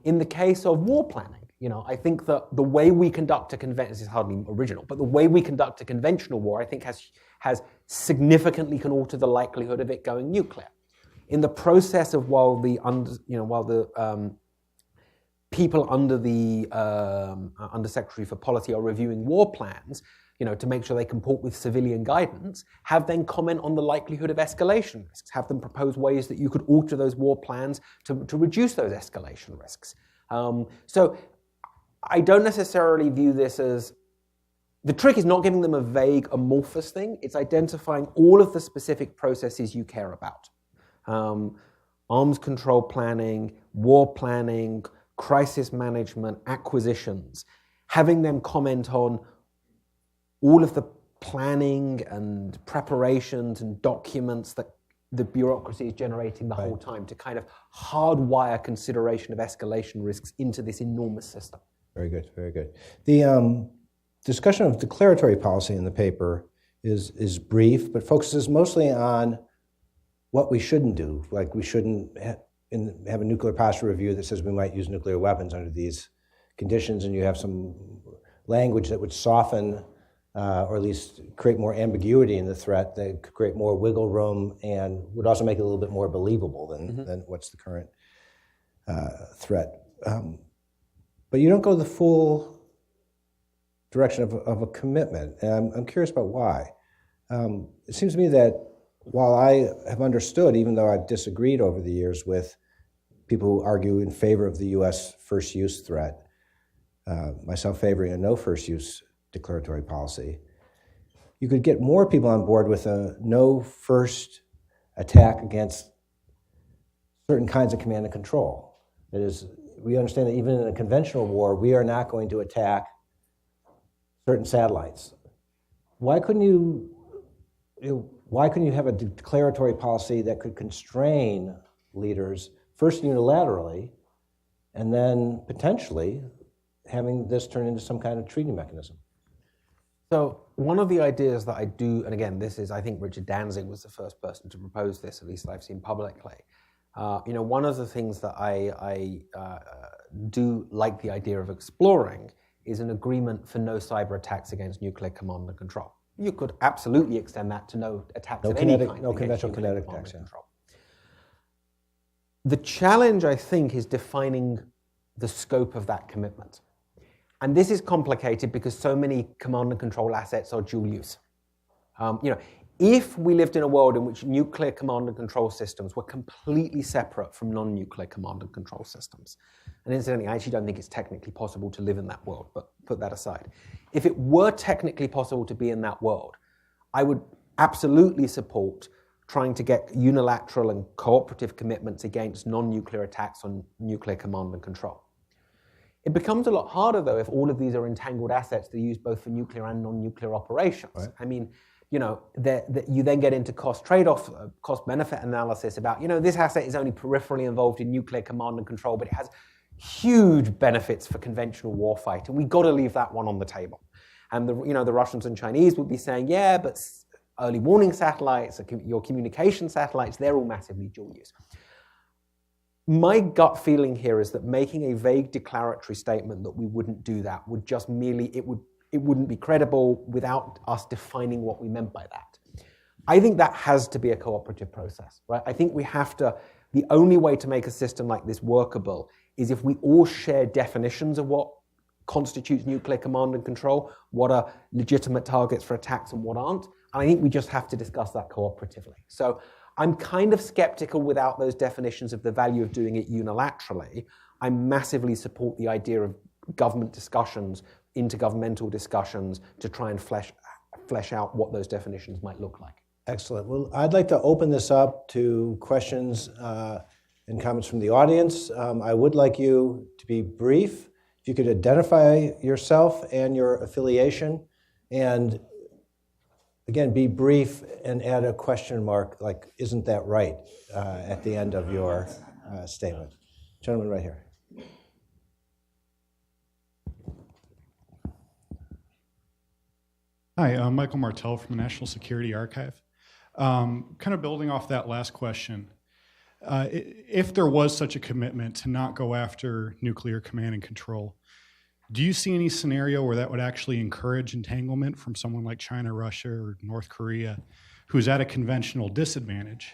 In the case of war planning, I think that the way we conduct a this is hardly original, but the way we conduct a conventional war, I think has significantly can alter the likelihood of it going nuclear. In the process of while the people under the Undersecretary for Policy are reviewing war plans, to make sure they comport with civilian guidance, have them comment on the likelihood of escalation risks, have them propose ways that you could alter those war plans to reduce those escalation risks. So I don't necessarily view this as, the trick is not giving them a vague, amorphous thing, it's identifying all of the specific processes you care about. Arms control planning, war planning, crisis management, acquisitions, having them comment on all of the planning and preparations and documents that the bureaucracy is generating the whole time to kind of hardwire consideration of escalation risks into this enormous system. Very good, very good. The discussion of declaratory policy in the paper is brief, but focuses mostly on what we shouldn't do. Like we shouldn't have a nuclear posture review that says we might use nuclear weapons under these conditions, and you have some language that would soften or at least create more ambiguity in the threat, that could create more wiggle room and would also make it a little bit more believable than what's the current threat. But you don't go the full direction of a commitment, and I'm curious about why. It seems to me that while I have understood, even though I've disagreed over the years with people who argue in favor of the U.S. first use threat, myself favoring a no first use declaratory policy, you could get more people on board with a no first attack against certain kinds of command and control. That is, we understand that even in a conventional war, we are not going to attack certain satellites. Why couldn't you have a declaratory policy that could constrain leaders, first unilaterally, and then potentially having this turn into some kind of treaty mechanism? So one of the ideas that I do, and again, this is, I think Richard Danzig was the first person to propose this, at least I've seen publicly. One of the things that I do like the idea of exploring is an agreement for no cyber attacks against nuclear command and control. You could absolutely extend that to no attacks of any kind. No conventional kinetic attacks. The challenge, I think, is defining the scope of that commitment. And this is complicated because so many command and control assets are dual use. If we lived in a world in which nuclear command and control systems were completely separate from non-nuclear command and control systems, and incidentally, I actually don't think it's technically possible to live in that world, but put that aside. If it were technically possible to be in that world, I would absolutely support trying to get unilateral and cooperative commitments against non-nuclear attacks on nuclear command and control. It becomes a lot harder, though, if all of these are entangled assets that are used both for nuclear and non-nuclear operations. Right. I mean, you then get into cost trade-off, cost-benefit analysis about, this asset is only peripherally involved in nuclear command and control, but it has huge benefits for conventional warfight, and we've got to leave that one on the table. And the Russians and Chinese would be saying, yeah, but early warning satellites, your communication satellites, they're all massively dual use. My gut feeling here is that making a vague declaratory statement that we wouldn't do that would just merely, it wouldn't be credible without us defining what we meant by that. I think that has to be a cooperative process, right? I think we have to, the only way to make a system like this workable is if we all share definitions of what constitutes nuclear command and control, what are legitimate targets for attacks and what aren't. And I think we just have to discuss that cooperatively. So I'm kind of skeptical without those definitions of the value of doing it unilaterally. I massively support the idea of government discussions, intergovernmental discussions, to try and flesh out what those definitions might look like. Excellent. Well, I'd like to open this up to questions and comments from the audience. I would like you to be brief. If you could identify yourself and your affiliation, and again, be brief and add a question mark, like, isn't that right, at the end of your statement. Gentleman right here. Hi, I'm Michael Martell from the National Security Archive. Kind of building off that last question, if there was such a commitment to not go after nuclear command and control, do you see any scenario where that would actually encourage entanglement from someone like China, Russia, or North Korea, who's at a conventional disadvantage,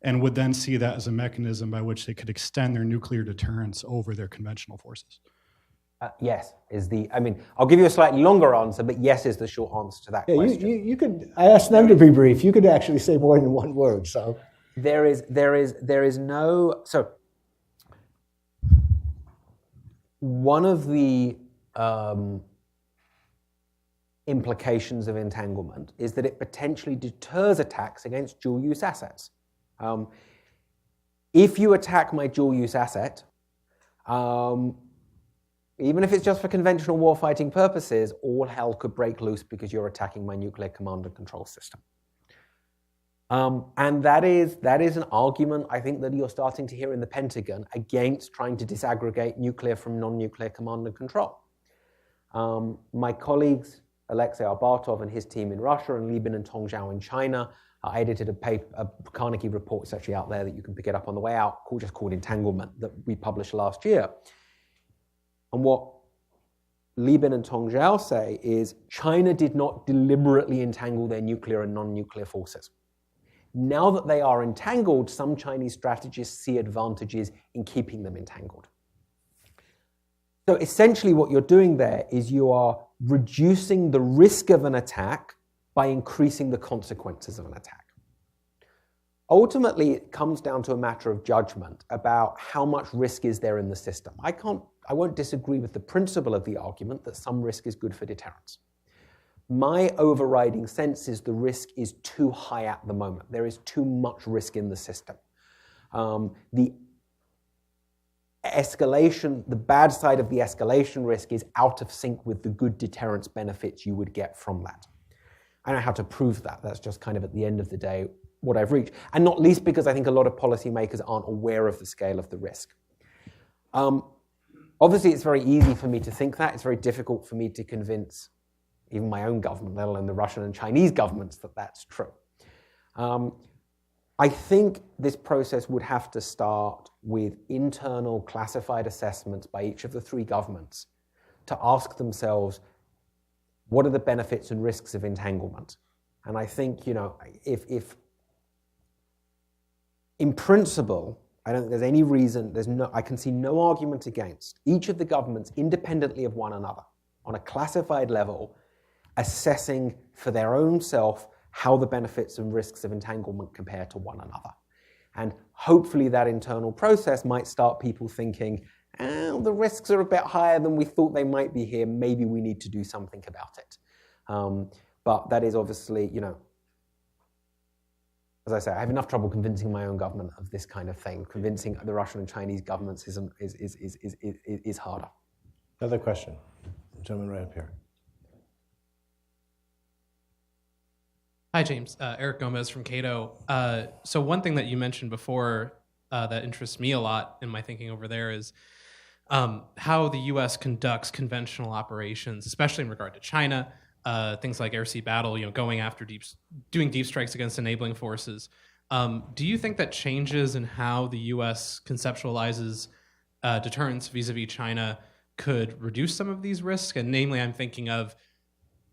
and would then see that as a mechanism by which they could extend their nuclear deterrence over their conventional forces? Yes, I'll give you a slightly longer answer, but yes is the short answer to that question. You could, I asked them to be brief. You could actually say more than one word, so. There is no, so one of the implications of entanglement is that it potentially deters attacks against dual-use assets. If you attack my dual-use asset, even if it's just for conventional warfighting purposes, all hell could break loose because you're attacking my nuclear command and control system. And that is an argument, I think, that you're starting to hear in the Pentagon against trying to disaggregate nuclear from non-nuclear command and control. My colleagues, Alexei Arbatov and his team in Russia, and Libin and Tongzhao in China, I edited a Carnegie report, it's actually out there that you can pick it up on the way out, called Entanglement, that we published last year. And what Libin and Tongzhao say is China did not deliberately entangle their nuclear and non-nuclear forces. Now that they are entangled, some Chinese strategists see advantages in keeping them entangled. So essentially what you're doing there is you are reducing the risk of an attack by increasing the consequences of an attack. Ultimately, it comes down to a matter of judgment about how much risk is there in the system. I won't disagree with the principle of the argument that some risk is good for deterrence. My overriding sense is the risk is too high at the moment. There is too much risk in the system. The escalation, the bad side of the escalation risk is out of sync with the good deterrence benefits you would get from that. I don't know how to prove that. That's just kind of at the end of the day what I've reached. And not least because I think a lot of policymakers aren't aware of the scale of the risk. Obviously, it's very easy for me to think that. It's very difficult for me to convince even my own government, let alone the Russian and Chinese governments, that that's true. I think this process would have to start with internal classified assessments by each of the three governments to ask themselves, what are the benefits and risks of entanglement? And I think, if in principle, I don't think there's any reason, I can see no argument against each of the governments independently of one another on a classified level assessing for their own self how the benefits and risks of entanglement compare to one another. And hopefully that internal process might start people thinking, the risks are a bit higher than we thought they might be here, maybe we need to do something about it. But that is obviously, as I say, I have enough trouble convincing my own government of this kind of thing. Convincing the Russian and Chinese governments is harder. Another question. Gentleman right up here. Hi, James. Eric Gomez from Cato. So one thing that you mentioned before that interests me a lot in my thinking over there is how the U.S. conducts conventional operations, especially in regard to China, things like air-sea battle, going after doing deep strikes against enabling forces. Do you think that changes in how the U.S. conceptualizes deterrence vis-a-vis China could reduce some of these risks? And namely, I'm thinking of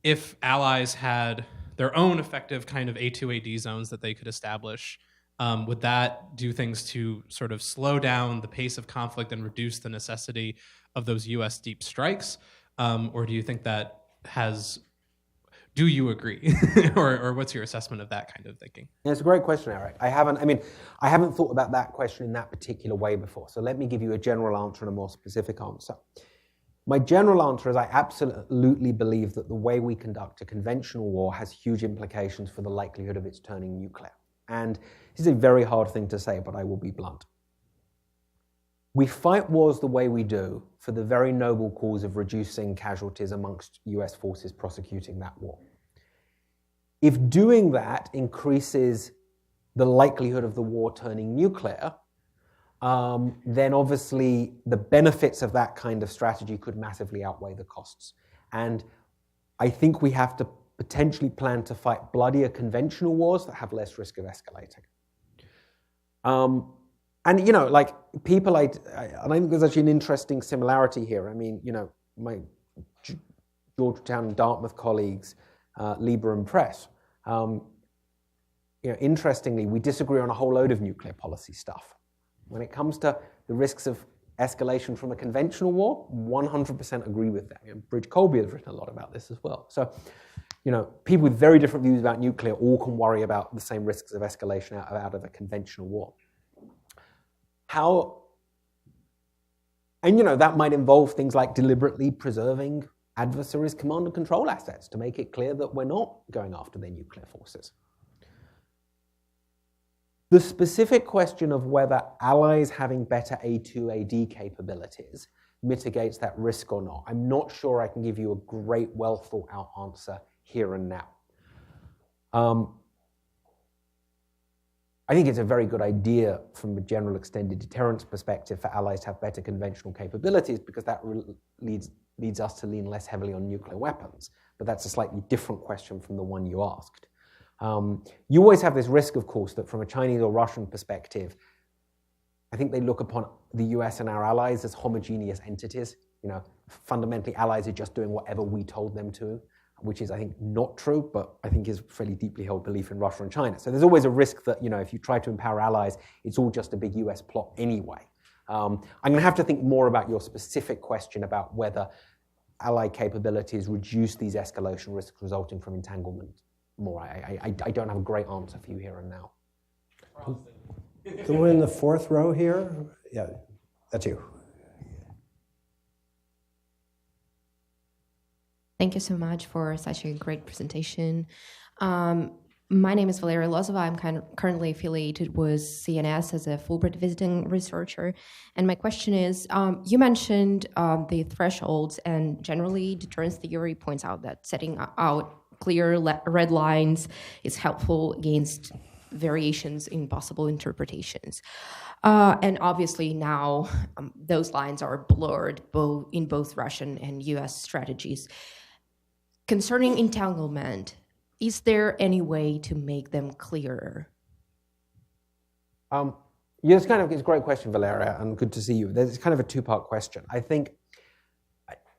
if allies had their own effective kind of A2AD zones that they could establish, would that do things to sort of slow down the pace of conflict and reduce the necessity of those U.S. deep strikes? Or do you think that do you agree? or what's your assessment of that kind of thinking? Yeah, it's a great question, Eric. I haven't thought about that question in that particular way before. So let me give you a general answer and a more specific answer. My general answer is I absolutely believe that the way we conduct a conventional war has huge implications for the likelihood of its turning nuclear. And this is a very hard thing to say, but I will be blunt. We fight wars the way we do for the very noble cause of reducing casualties amongst US forces prosecuting that war. If doing that increases the likelihood of the war turning nuclear, then obviously the benefits of that kind of strategy could massively outweigh the costs. And I think we have to potentially plan to fight bloodier conventional wars that have less risk of escalating. And people, I think there's actually an interesting similarity here. I mean, my Georgetown and Dartmouth colleagues, Lieber and Press, interestingly, we disagree on a whole load of nuclear policy stuff. When it comes to the risks of escalation from a conventional war, 100% agree with that. Bridge Colby has written a lot about this as well. So, people with very different views about nuclear all can worry about the same risks of escalation out of a conventional war. That might involve things like deliberately preserving adversaries' command and control assets to make it clear that we're not going after their nuclear forces. The specific question of whether allies having better A2AD capabilities mitigates that risk or not, I'm not sure I can give you a great, well thought out answer here and now. I think it's a very good idea from a general extended deterrence perspective for allies to have better conventional capabilities, because that leads us to lean less heavily on nuclear weapons. But that's a slightly different question from the one you asked. You always have this risk, of course, that from a Chinese or Russian perspective, I think they look upon the US and our allies as homogeneous entities. Fundamentally, allies are just doing whatever we told them to, which is, I think, not true, but I think is a fairly deeply held belief in Russia and China. So there's always a risk that, if you try to empower allies, it's all just a big US plot anyway. I'm going to have to think more about your specific question about whether allied capabilities reduce these escalation risks resulting from entanglement more. I don't have a great answer for you here and now. The one in the fourth row here? Yeah, that's you. Thank you so much for such a great presentation. My name is Valeria Lozova. I'm currently affiliated with CNS as a Fulbright visiting researcher. And my question is, you mentioned the thresholds, and generally deterrence theory points out that setting out clear red lines is helpful against variations in possible interpretations. And obviously now those lines are blurred in both Russian and US strategies. Concerning entanglement, is there any way to make them clearer? It's a great question, Valeria, and good to see you. There's kind of a two-part question. I think,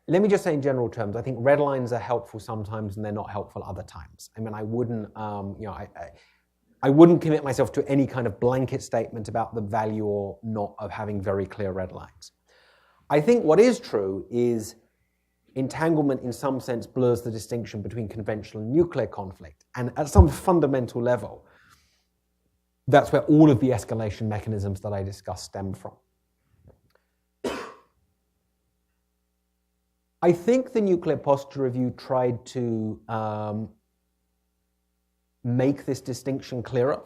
let me just say in general terms, I think red lines are helpful sometimes and they're not helpful other times. I wouldn't, I wouldn't commit myself to any kind of blanket statement about the value or not of having very clear red lines. I think what is true is entanglement in some sense blurs the distinction between conventional and nuclear conflict. And at some fundamental level, that's where all of the escalation mechanisms that I discussed stem from. I think the Nuclear Posture Review tried to make this distinction clearer.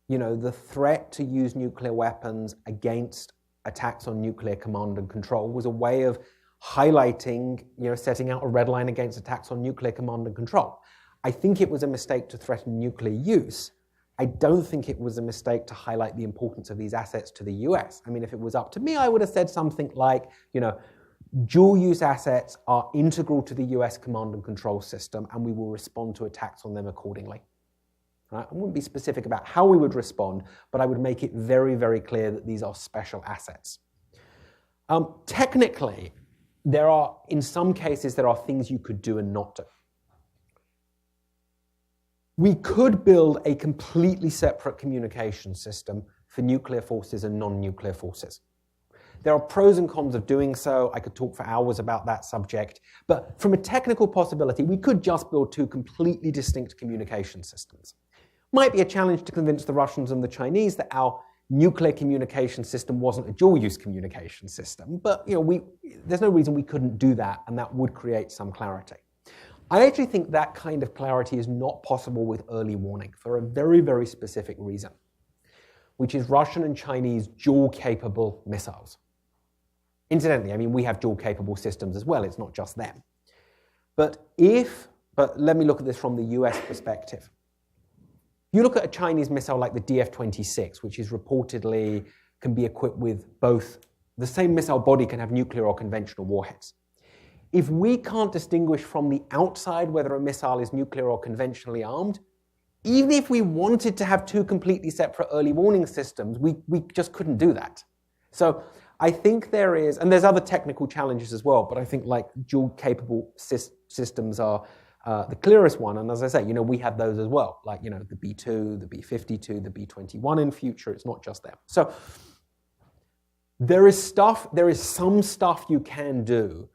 The threat to use nuclear weapons against attacks on nuclear command and control was a way of highlighting, setting out a red line against attacks on nuclear command and control. I think it was a mistake to threaten nuclear use. I don't think it was a mistake to highlight the importance of these assets to the US. If it was up to me, I would have said something like, dual-use assets are integral to the US command and control system, and we will respond to attacks on them accordingly. Right? I wouldn't be specific about how we would respond, but I would make it very, very clear that these are special assets. Technically, in some cases, there are things you could do and not do. We could build a completely separate communication system for nuclear forces and non-nuclear forces. There are pros and cons of doing so. I could talk for hours about that subject. But from a technical possibility, we could just build two completely distinct communication systems. Might be a challenge to convince the Russians and the Chinese that our nuclear communication system wasn't a dual-use communication system, but there's no reason we couldn't do that, and that would create some clarity. I actually think that kind of clarity is not possible with early warning for a very, very specific reason, which is Russian and Chinese dual-capable missiles. Incidentally, we have dual-capable systems as well. It's not just them. But let me look at this from the US perspective. You look at a Chinese missile like the DF-26, which is reportedly can be equipped with both, the same missile body can have nuclear or conventional warheads. If we can't distinguish from the outside whether a missile is nuclear or conventionally armed, even if we wanted to have two completely separate early warning systems, we just couldn't do that. So I think there is, and there's other technical challenges as well, but I think like dual capable systems are the clearest one. And as I say, we have those as well, like, the B2, the B52, the B21 in future. It's not just them. So there is some stuff you can do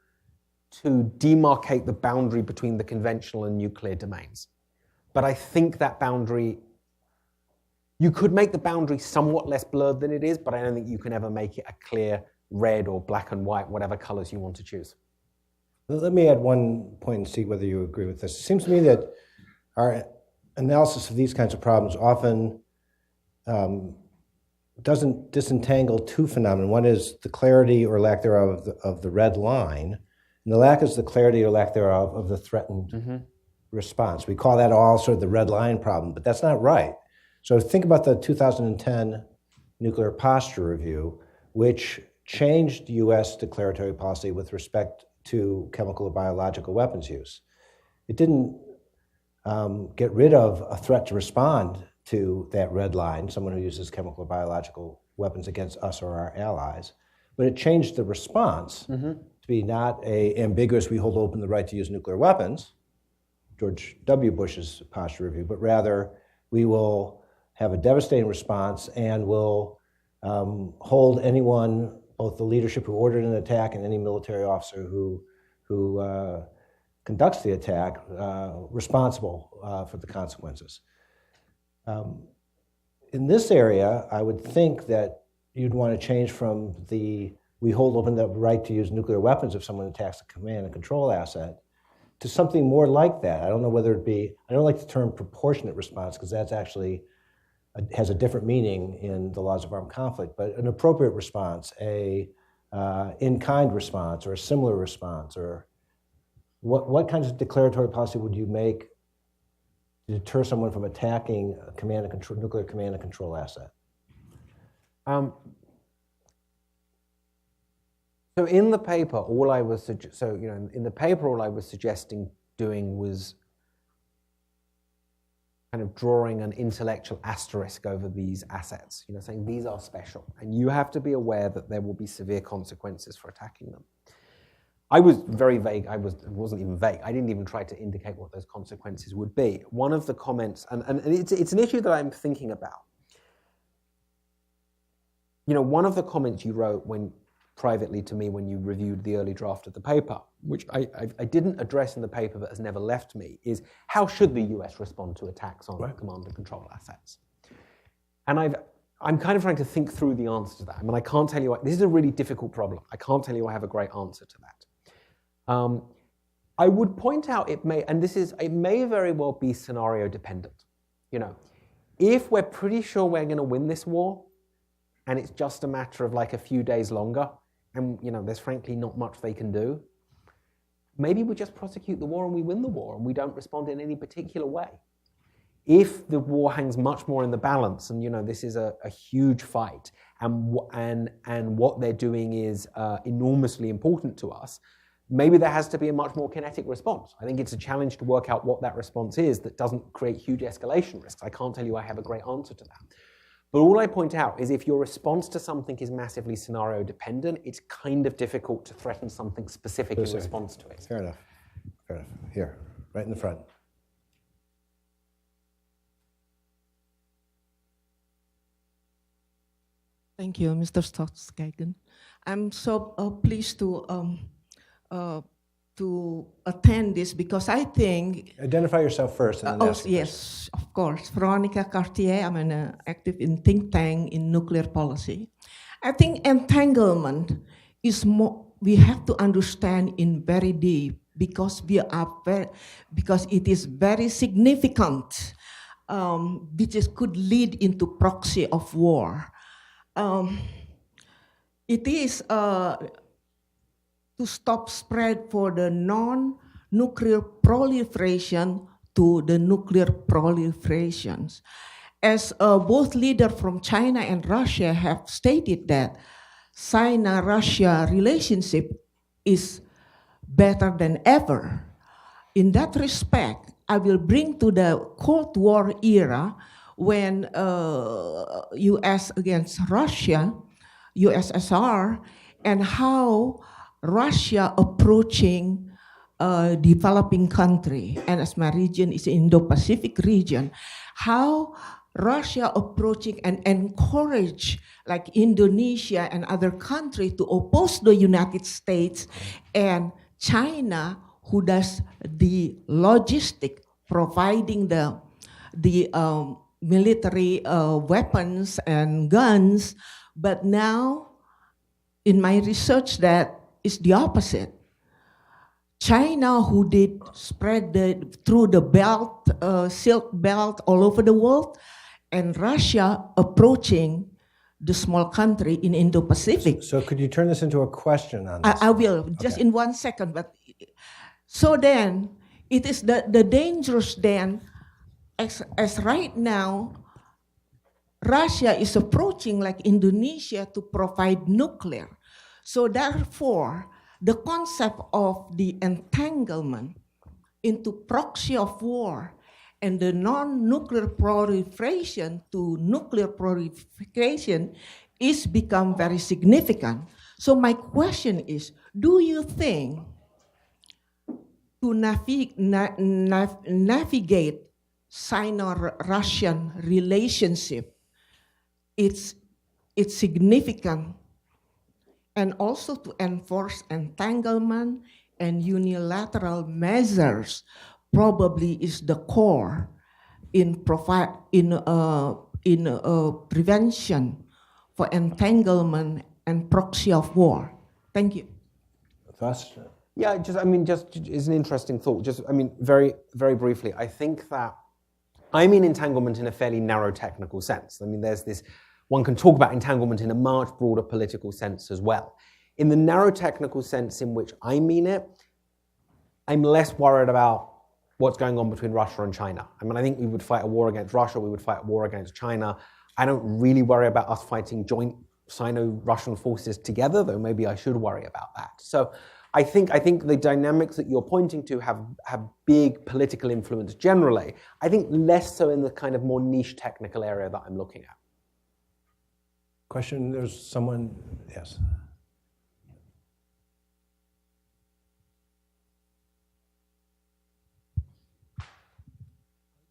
to demarcate the boundary between the conventional and nuclear domains. But I think that boundary, you could make the boundary somewhat less blurred than it is, but I don't think you can ever make it a clear red or black and white, whatever colors you want to choose. Let me add one point and see whether you agree with this. It seems to me that our analysis of these kinds of problems often doesn't disentangle two phenomena. One is the clarity or lack thereof of the red line, and the lack is the clarity or lack thereof of the threatened response. We call that all sort of the red line problem, but that's not right. So think about the 2010 Nuclear Posture Review, which changed U.S. declaratory policy with respect to chemical or biological weapons use. It didn't get rid of a threat to respond to that red line, someone who uses chemical or biological weapons against us or our allies, but it changed the response to be not ambiguous, we hold open the right to use nuclear weapons, George W. Bush's posture review, but rather we will have a devastating response and will hold anyone, both the leadership who ordered an attack and any military officer who conducts the attack, responsible for the consequences. In this area, I would think that you'd want to change from we hold open the right to use nuclear weapons if someone attacks a command and control asset to something more like that. I don't know whether I don't like the term proportionate response because that's actually has a different meaning in the laws of armed conflict, but an appropriate response, a in-kind response or a similar response, or what kinds of declaratory policy would you make to deter someone from attacking a nuclear command and control asset? So in the paper, all I was suggesting doing was kind of drawing an intellectual asterisk over these assets, saying these are special, and you have to be aware that there will be severe consequences for attacking them. I was very vague. It wasn't even vague. I didn't even try to indicate what those consequences would be. One of the comments, and it's an issue that I'm thinking about. One of the comments you wrote privately to me when you reviewed the early draft of the paper, which I didn't address in the paper but has never left me, is how should the US respond to attacks on command and control assets? And I'm kind of trying to think through the answer to that. I mean, I can't tell you, this is a really difficult problem. I can't tell you I have a great answer to that. I would point out it may very well be scenario dependent. If we're pretty sure we're going to win this war, and it's just a matter of like a few days longer, and there's frankly not much they can do, maybe we just prosecute the war and we win the war and we don't respond in any particular way. If the war hangs much more in the balance, and this is a huge fight, and what they're doing is enormously important to us, maybe there has to be a much more kinetic response. I think it's a challenge to work out what that response is that doesn't create huge escalation risks. I can't tell you I have a great answer to that. But all I point out is if your response to something is massively scenario dependent, it's kind of difficult to threaten something specific in response to it. Fair enough. Here, right in the front. Thank you, Mr. Sagan. I'm so pleased to attend this because I think... Identify yourself first and then ask your yes, of course. Veronica Cartier, I'm active in think tank in nuclear policy. I think entanglement is more, we have to understand in very deep because it is very significant, which could lead into proxy of war. It is to stop spread for the non-nuclear proliferation to the nuclear proliferations. As both leaders from China and Russia have stated that China-Russia relationship is better than ever. In that respect, I will bring to the Cold War era when US against Russia, USSR, and how Russia approaching developing country, and as my region is Indo-Pacific region, how Russia approaching and encourage like Indonesia and other countries to oppose the United States, and China, who does the logistic, providing the military weapons and guns. But now, in my research, that is the opposite. China, who did spread through the belt, Silk Belt all over the world, and Russia approaching the small country in Indo-Pacific. So could you turn this into a question on this? I will, just in 1 second. But so then, it is the dangerous then, as right now, Russia is approaching like Indonesia to provide nuclear. So therefore, the concept of the entanglement into proxy of war and the non-nuclear proliferation to nuclear proliferation is become very significant. So my question is, do you think to navigate Sino-Russian relationship, it's significant, and also to enforce entanglement and unilateral measures probably is the core in prevention for entanglement and proxy of war. Thank you. Thoughts? Yeah, just is an interesting thought. Very, very briefly, I think that I mean entanglement in a fairly narrow technical sense. I mean, there's this, one can talk about entanglement in a much broader political sense as well. In the narrow technical sense in which I mean it, I'm less worried about what's going on between Russia and China. I mean, I think we would fight a war against Russia, we would fight a war against China. I don't really worry about us fighting joint Sino-Russian forces together, though maybe I should worry about that. So I think the dynamics that you're pointing to have big political influence generally. I think less so in the kind of more niche technical area that I'm looking at. Question, there's someone, yes.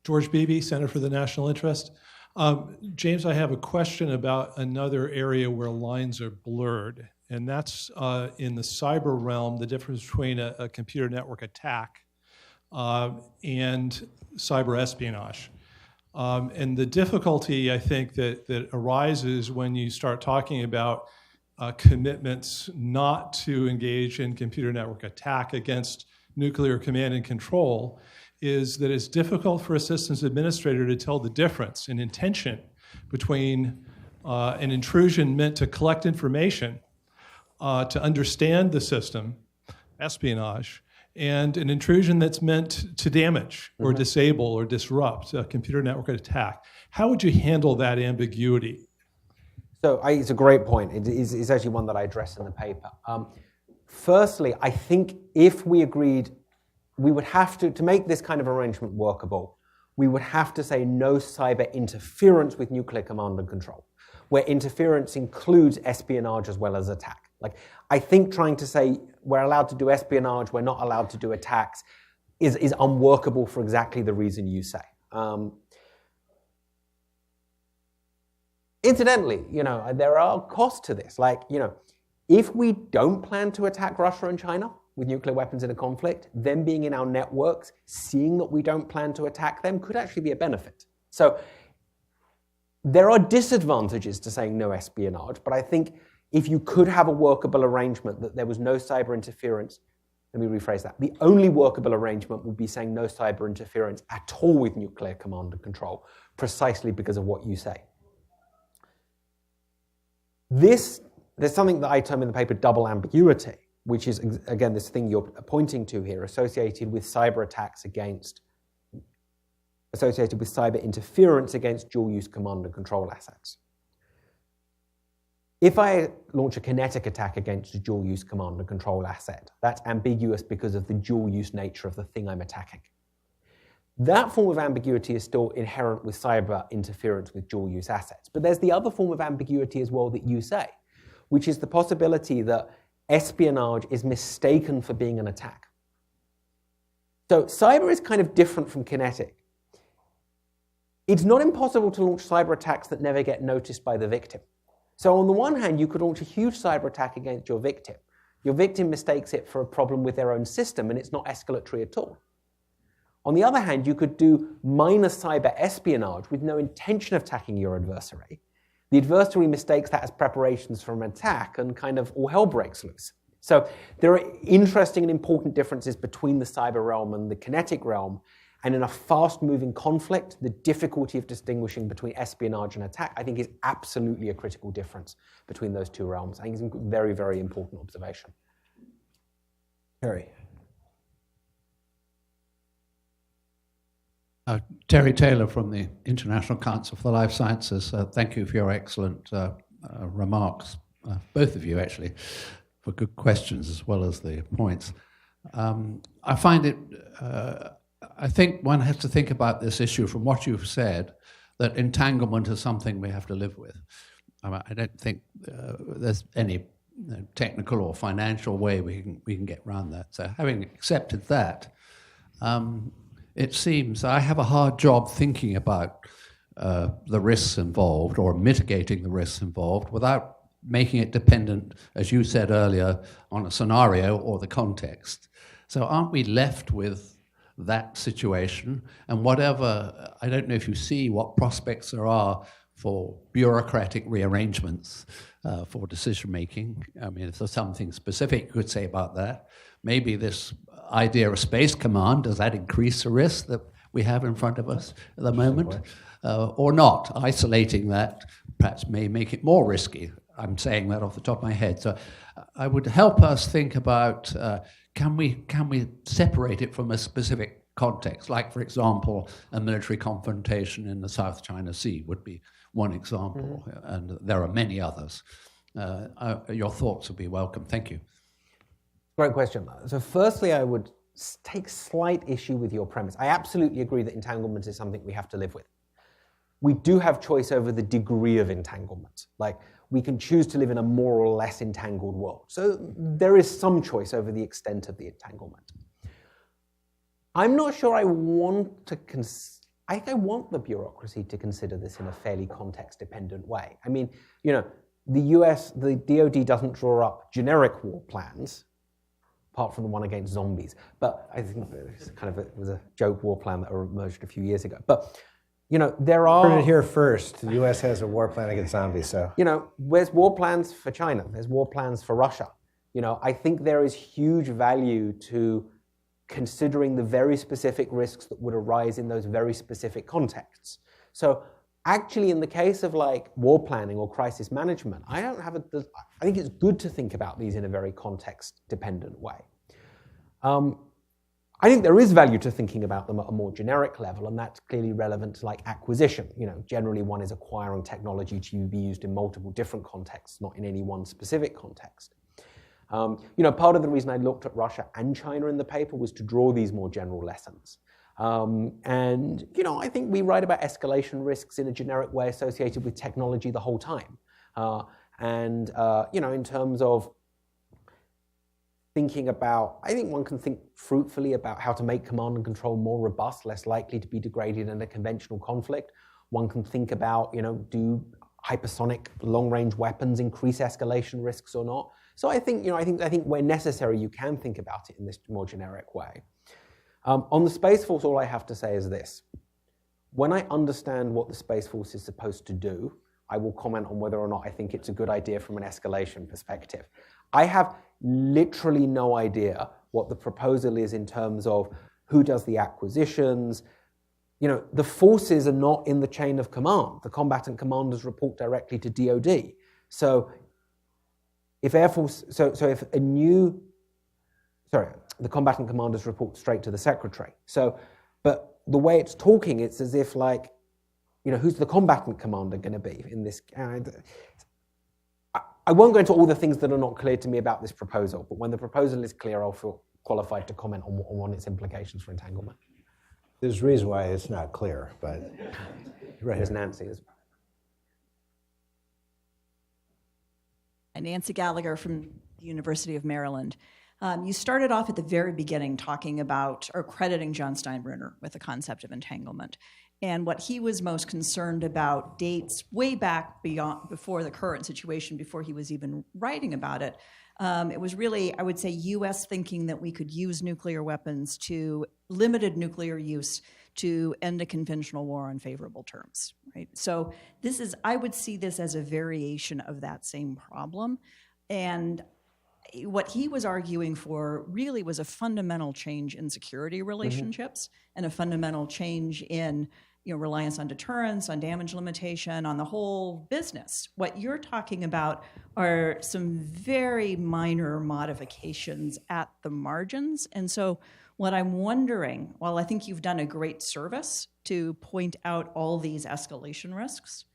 George Beebe, Center for the National Interest. James, I have a question about another area where lines are blurred, and that's in the cyber realm, the difference between a computer network attack and cyber espionage. And the difficulty, I think, that arises when you start talking about commitments not to engage in computer network attack against nuclear command and control is that it's difficult for a systems administrator to tell the difference in intention between an intrusion meant to collect information, to understand the system, espionage, and an intrusion that's meant to damage or disable or disrupt a computer network attack. How would you handle that ambiguity? So it's a great point. It's actually one that I address in the paper. Firstly, I think if we agreed, we would have to make this kind of arrangement workable, we would have to say no cyber interference with nuclear command and control, where interference includes espionage as well as attack. Like, I think trying to say we're allowed to do espionage, we're not allowed to do attacks is unworkable for exactly the reason you say. Incidentally, there are costs to this. Like, if we don't plan to attack Russia and China with nuclear weapons in a conflict, them being in our networks, seeing that we don't plan to attack them could actually be a benefit. So there are disadvantages to saying no espionage, but I think if you could have a workable arrangement that there was no cyber interference, let me rephrase that. The only workable arrangement would be saying no cyber interference at all with nuclear command and control, precisely because of what you say. There's something that I term in the paper double ambiguity, which is, again, this thing you're pointing to here, associated with cyber attacks associated with cyber interference against dual-use command and control assets. If I launch a kinetic attack against a dual-use command and control asset, that's ambiguous because of the dual-use nature of the thing I'm attacking. That form of ambiguity is still inherent with cyber interference with dual-use assets. But there's the other form of ambiguity as well that you say, which is the possibility that espionage is mistaken for being an attack. So cyber is kind of different from kinetic. It's not impossible to launch cyber attacks that never get noticed by the victim. So on the one hand, you could launch a huge cyber attack against your victim. Your victim mistakes it for a problem with their own system, and it's not escalatory at all. On the other hand, you could do minor cyber espionage with no intention of attacking your adversary. The adversary mistakes that as preparations for an attack, and kind of all hell breaks loose. So there are interesting and important differences between the cyber realm and the kinetic realm. And in a fast-moving conflict, the difficulty of distinguishing between espionage and attack, I think, is absolutely a critical difference between those two realms. I think it's a very, very important observation. Harry. Terry Taylor from the International Council for the Life Sciences. Thank you for your excellent remarks, both of you actually, for good questions as well as the points. I find it, I think one has to think about this issue from what you've said, that entanglement is something we have to live with. I don't think there's any technical or financial way we can get around that. So having accepted that, it seems I have a hard job thinking about the risks involved or mitigating the risks involved without making it dependent, as you said earlier, on a scenario or the context. So aren't we left with that situation? And whatever, I don't know if you see what prospects there are for bureaucratic rearrangements for decision making. I mean, if there's something specific you could say about that. Maybe this idea of Space Command, does that increase the risk that we have in front of us at the moment? Or not? Isolating that perhaps may make it more risky. I'm saying that off the top of my head. So I would help us think about, can we separate it from a specific context? Like, for example, a military confrontation in the South China Sea would be one example, and there are many others. Your thoughts would be welcome. Thank you. Great question. So firstly, I would take slight issue with your premise. I absolutely agree that entanglement is something we have to live with. We do have choice over the degree of entanglement. Like, we can choose to live in a more or less entangled world. So there is some choice over the extent of the entanglement. I'm not sure I want to I think I want the bureaucracy to consider this in a fairly context-dependent way. I mean, you know, the US, the DoD doesn't draw up generic war plans, apart from the one against zombies. But I think it was a joke war plan that emerged a few years ago. But, you know, there are... Heard it here first. The U.S. has a war plan against zombies, so... You know, there's war plans for China. There's war plans for Russia. You know, I think there is huge value to considering the very specific risks that would arise in those very specific contexts. So actually, in the case of like war planning or crisis management, I think it's good to think about these in a very context-dependent way. I think there is value to thinking about them at a more generic level, and that's clearly relevant to like acquisition. You know, generally one is acquiring technology to be used in multiple different contexts, not in any one specific context. You know, part of the reason I looked at Russia and China in the paper was to draw these more general lessons. And, you know, I think we write about escalation risks in a generic way associated with technology the whole time. You know, in terms of thinking about, I think one can think fruitfully about how to make command and control more robust, less likely to be degraded in a conventional conflict. One can think about, you know, do hypersonic long-range weapons increase escalation risks or not? So I think, you know, I think where necessary, you can think about it in this more generic way. On the Space Force, all I have to say is this. When I understand what the Space Force is supposed to do, I will comment on whether or not I think it's a good idea from an escalation perspective. I have literally no idea what the proposal is in terms of who does the acquisitions. You know, the forces are not in the chain of command. The combatant commanders report directly to DoD. So if Air Force, if a new, the combatant commanders report straight to the secretary. So, but the way it's talking, it's as if like, you know, who's the combatant commander going to be in this? I won't go into all the things that are not clear to me about this proposal, but when the proposal is clear, I'll feel qualified to comment on its implications for entanglement. There's a reason why it's not clear, but... Right. There's Nancy. Nancy Gallagher from the University of Maryland. You started off at the very beginning talking about, or crediting John Steinbrunner with the concept of entanglement. And what he was most concerned about dates way back before the current situation, before he was even writing about it. It was really, I would say, US thinking that we could use nuclear weapons to limited nuclear use to end a conventional war on favorable terms, right? So this is, I would see this as a variation of that same problem. And what he was arguing for really was a fundamental change in security relationships and a fundamental change in reliance on deterrence, on damage limitation, on the whole business. What you're talking about are some very minor modifications at the margins. And so what I'm wondering, while I think you've done a great service to point out all these escalation risks,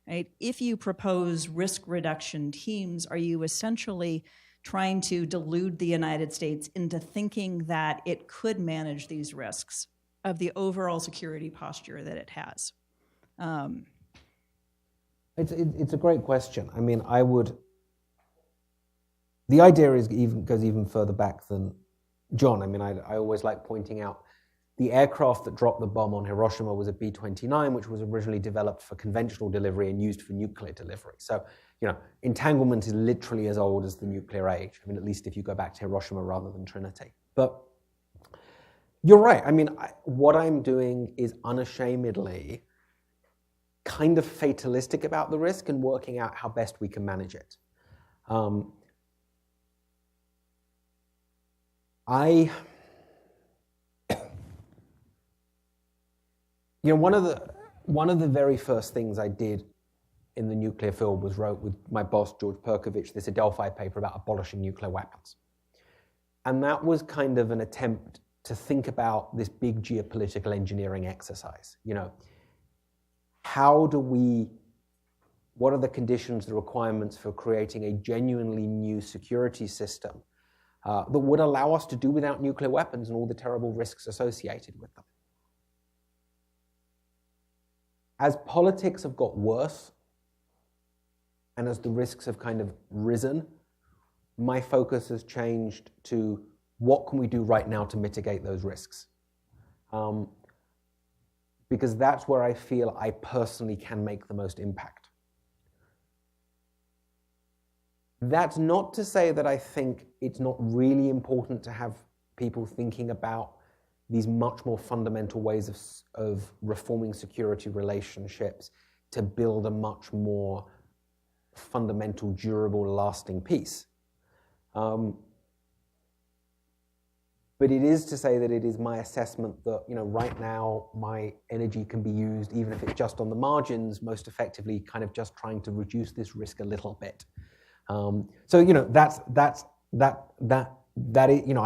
right? If you propose risk reduction teams, are you essentially trying to delude the United States into thinking that it could manage these risks of the overall security posture that it has? It's a great question. I mean, the idea goes even further back than John. I mean, I always like pointing out the aircraft that dropped the bomb on Hiroshima was a B-29, which was originally developed for conventional delivery and used for nuclear delivery. So, entanglement is literally as old as the nuclear age. I mean, at least if you go back to Hiroshima rather than Trinity. But you're right. I mean, what I'm doing is unashamedly kind of fatalistic about the risk and working out how best we can manage it. One of the very first things I did in the nuclear field was wrote with my boss, George Perkovich, this Adelphi paper about abolishing nuclear weapons. And that was kind of an attempt to think about this big geopolitical engineering exercise. What are the conditions, the requirements for creating a genuinely new security system that would allow us to do without nuclear weapons and all the terrible risks associated with them? As politics have got worse, and as the risks have kind of risen, my focus has changed to what can we do right now to mitigate those risks? Because that's where I feel I personally can make the most impact. That's not to say that I think it's not really important to have people thinking about these much more fundamental ways of reforming security relationships to build a much more fundamental, durable, lasting peace. But it is to say that it is my assessment that, right now my energy can be used, even if it's just on the margins, most effectively kind of just trying to reduce this risk a little bit. So, I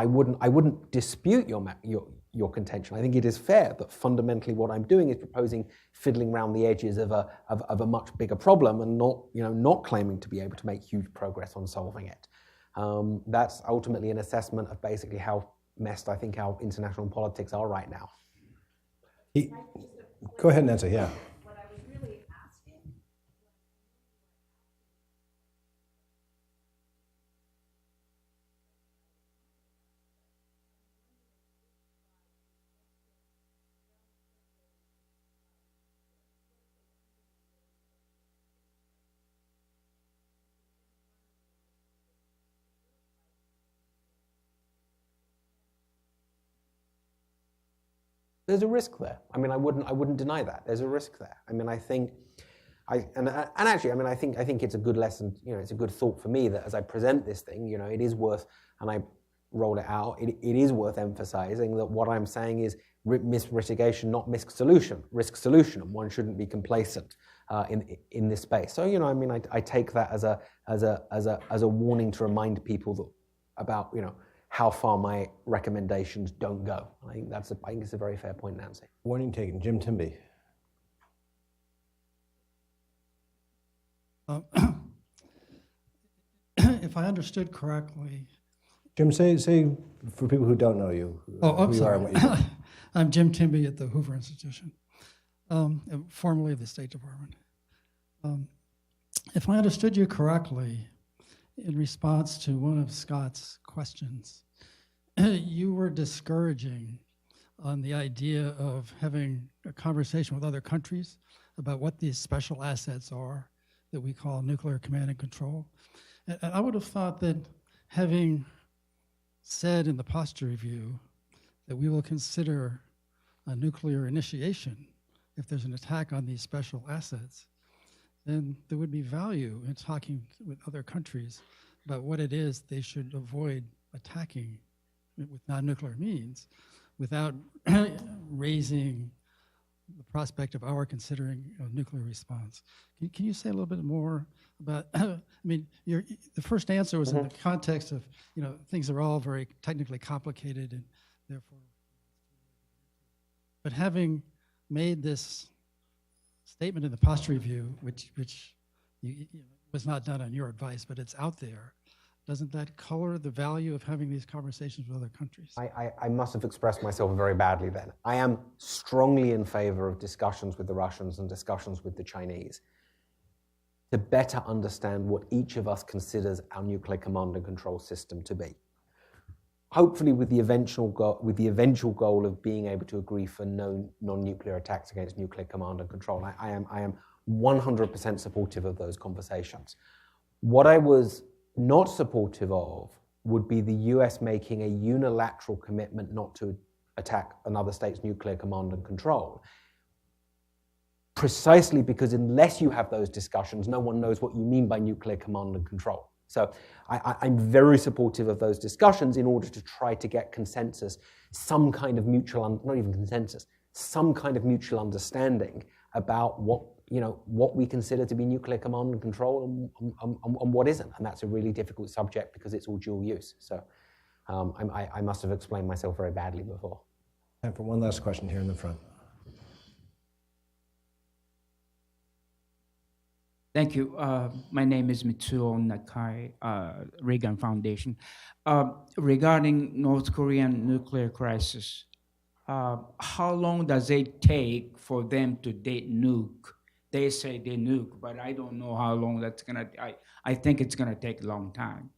wouldn't dispute your contention. I think it is fair that fundamentally what I'm doing is proposing fiddling around the edges of a much bigger problem and not claiming to be able to make huge progress on solving it. That's ultimately an assessment of basically how messed I think our international politics are right now. Go ahead, Nancy, yeah. What I was really asking. There's a risk there. I mean, I wouldn't deny that. There's a risk there. I mean, I think I think it's a good lesson. It's a good thought for me that as I present this thing, it is worth, and I roll it out. It is worth emphasizing that what I'm saying is risk mitigation, not risk solution, and one shouldn't be complacent in this space. So I take that as a warning to remind people about how far my recommendations don't go. I think it's a very fair point, Nancy. Warning taken. Jim Timby. If I understood correctly... Jim, say for people who don't know you, I'm who sorry. you are and what you do. I'm Jim Timby at the Hoover Institution, formerly of the State Department. If I understood you correctly, in response to one of Scott's questions, you were discouraging on the idea of having a conversation with other countries about what these special assets are that we call nuclear command and control. And I would have thought that having said in the posture review that we will consider a nuclear initiation if there's an attack on these special assets, then there would be value in talking with other countries about what it is they should avoid attacking with non-nuclear means without raising the prospect of our considering a nuclear response. Can you say a little bit more about, I mean, the first answer was in the context of, things are all very technically complicated and therefore, but having made this statement in the posture review, which was not done on your advice, but it's out there, doesn't that color the value of having these conversations with other countries? I must have expressed myself very badly then. I am strongly in favor of discussions with the Russians and discussions with the Chinese to better understand what each of us considers our nuclear command and control system to be. Hopefully with the eventual goal of being able to agree for no non-nuclear attacks against nuclear command and control. I am 100% supportive of those conversations. What I was not supportive of would be the US making a unilateral commitment not to attack another state's nuclear command and control. Precisely because unless you have those discussions, no one knows what you mean by nuclear command and control. So I'm very supportive of those discussions in order to try to get consensus, some kind of mutual, not even consensus, some kind of mutual understanding about what we consider to be nuclear command and control and what isn't. And that's a really difficult subject because it's all dual use. So I must have explained myself very badly before. Time for one last question here in the front. Thank you. My name is Mitsuo Nakai, Reagan Foundation. Regarding North Korean nuclear crisis, how long does it take for them to nuke? They say they nuke, but I don't know how long that's gonna. I think it's gonna take a long time.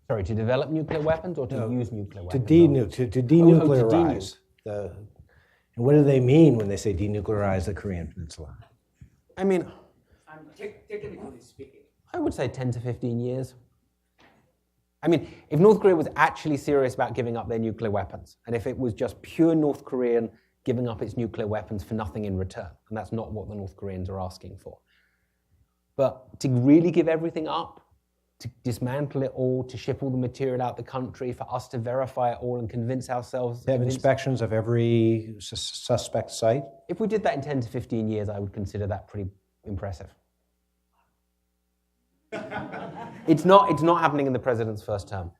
Sorry, to develop nuclear weapons or to use nuclear weapons? To denuclearize. And what do they mean when they say denuclearize the Korean Peninsula? I mean, technically speaking, I would say 10 to 15 years. I mean, if North Korea was actually serious about giving up their nuclear weapons, and if it was just pure North Korean giving up its nuclear weapons for nothing in return, and that's not what the North Koreans are asking for. But to really give everything up, to dismantle it all, to ship all the material out the country, for us to verify it all and convince ourselves... To have inspections of every suspect site? If we did that in 10 to 15 years, I would consider that pretty impressive. It's not happening in the president's first term.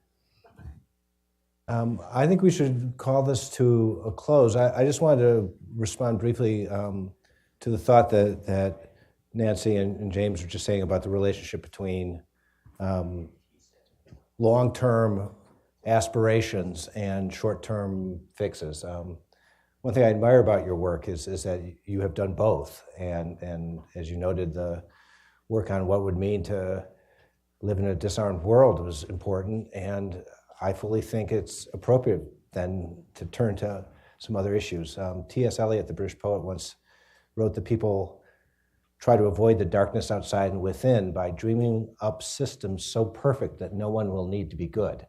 I think we should call this to a close. I just wanted to respond briefly to the thought that Nancy and James were just saying about the relationship between long-term aspirations and short-term fixes. One thing I admire about your work is that you have done both. And as you noted, the work on what it would mean to live in a disarmed world was important. And I fully think it's appropriate then to turn to some other issues. T.S. Eliot, the British poet, once wrote that people try to avoid the darkness outside and within by dreaming up systems so perfect that no one will need to be good.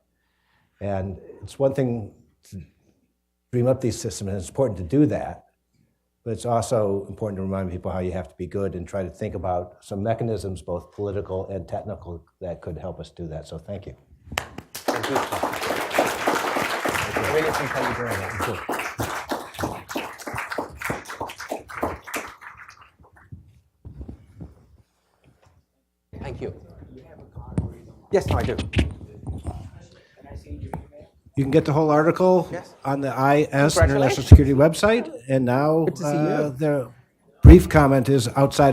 And it's one thing to dream up these systems, and it's important to do that, but it's also important to remind people how you have to be good and try to think about some mechanisms, both political and technical, that could help us do that. So thank you. Thank you. I really appreciate you doing that. Thank you. Yes, no, I do. You can get the whole article on the IS International Congratulations. Security website. And now Good to see you. the brief comment is outside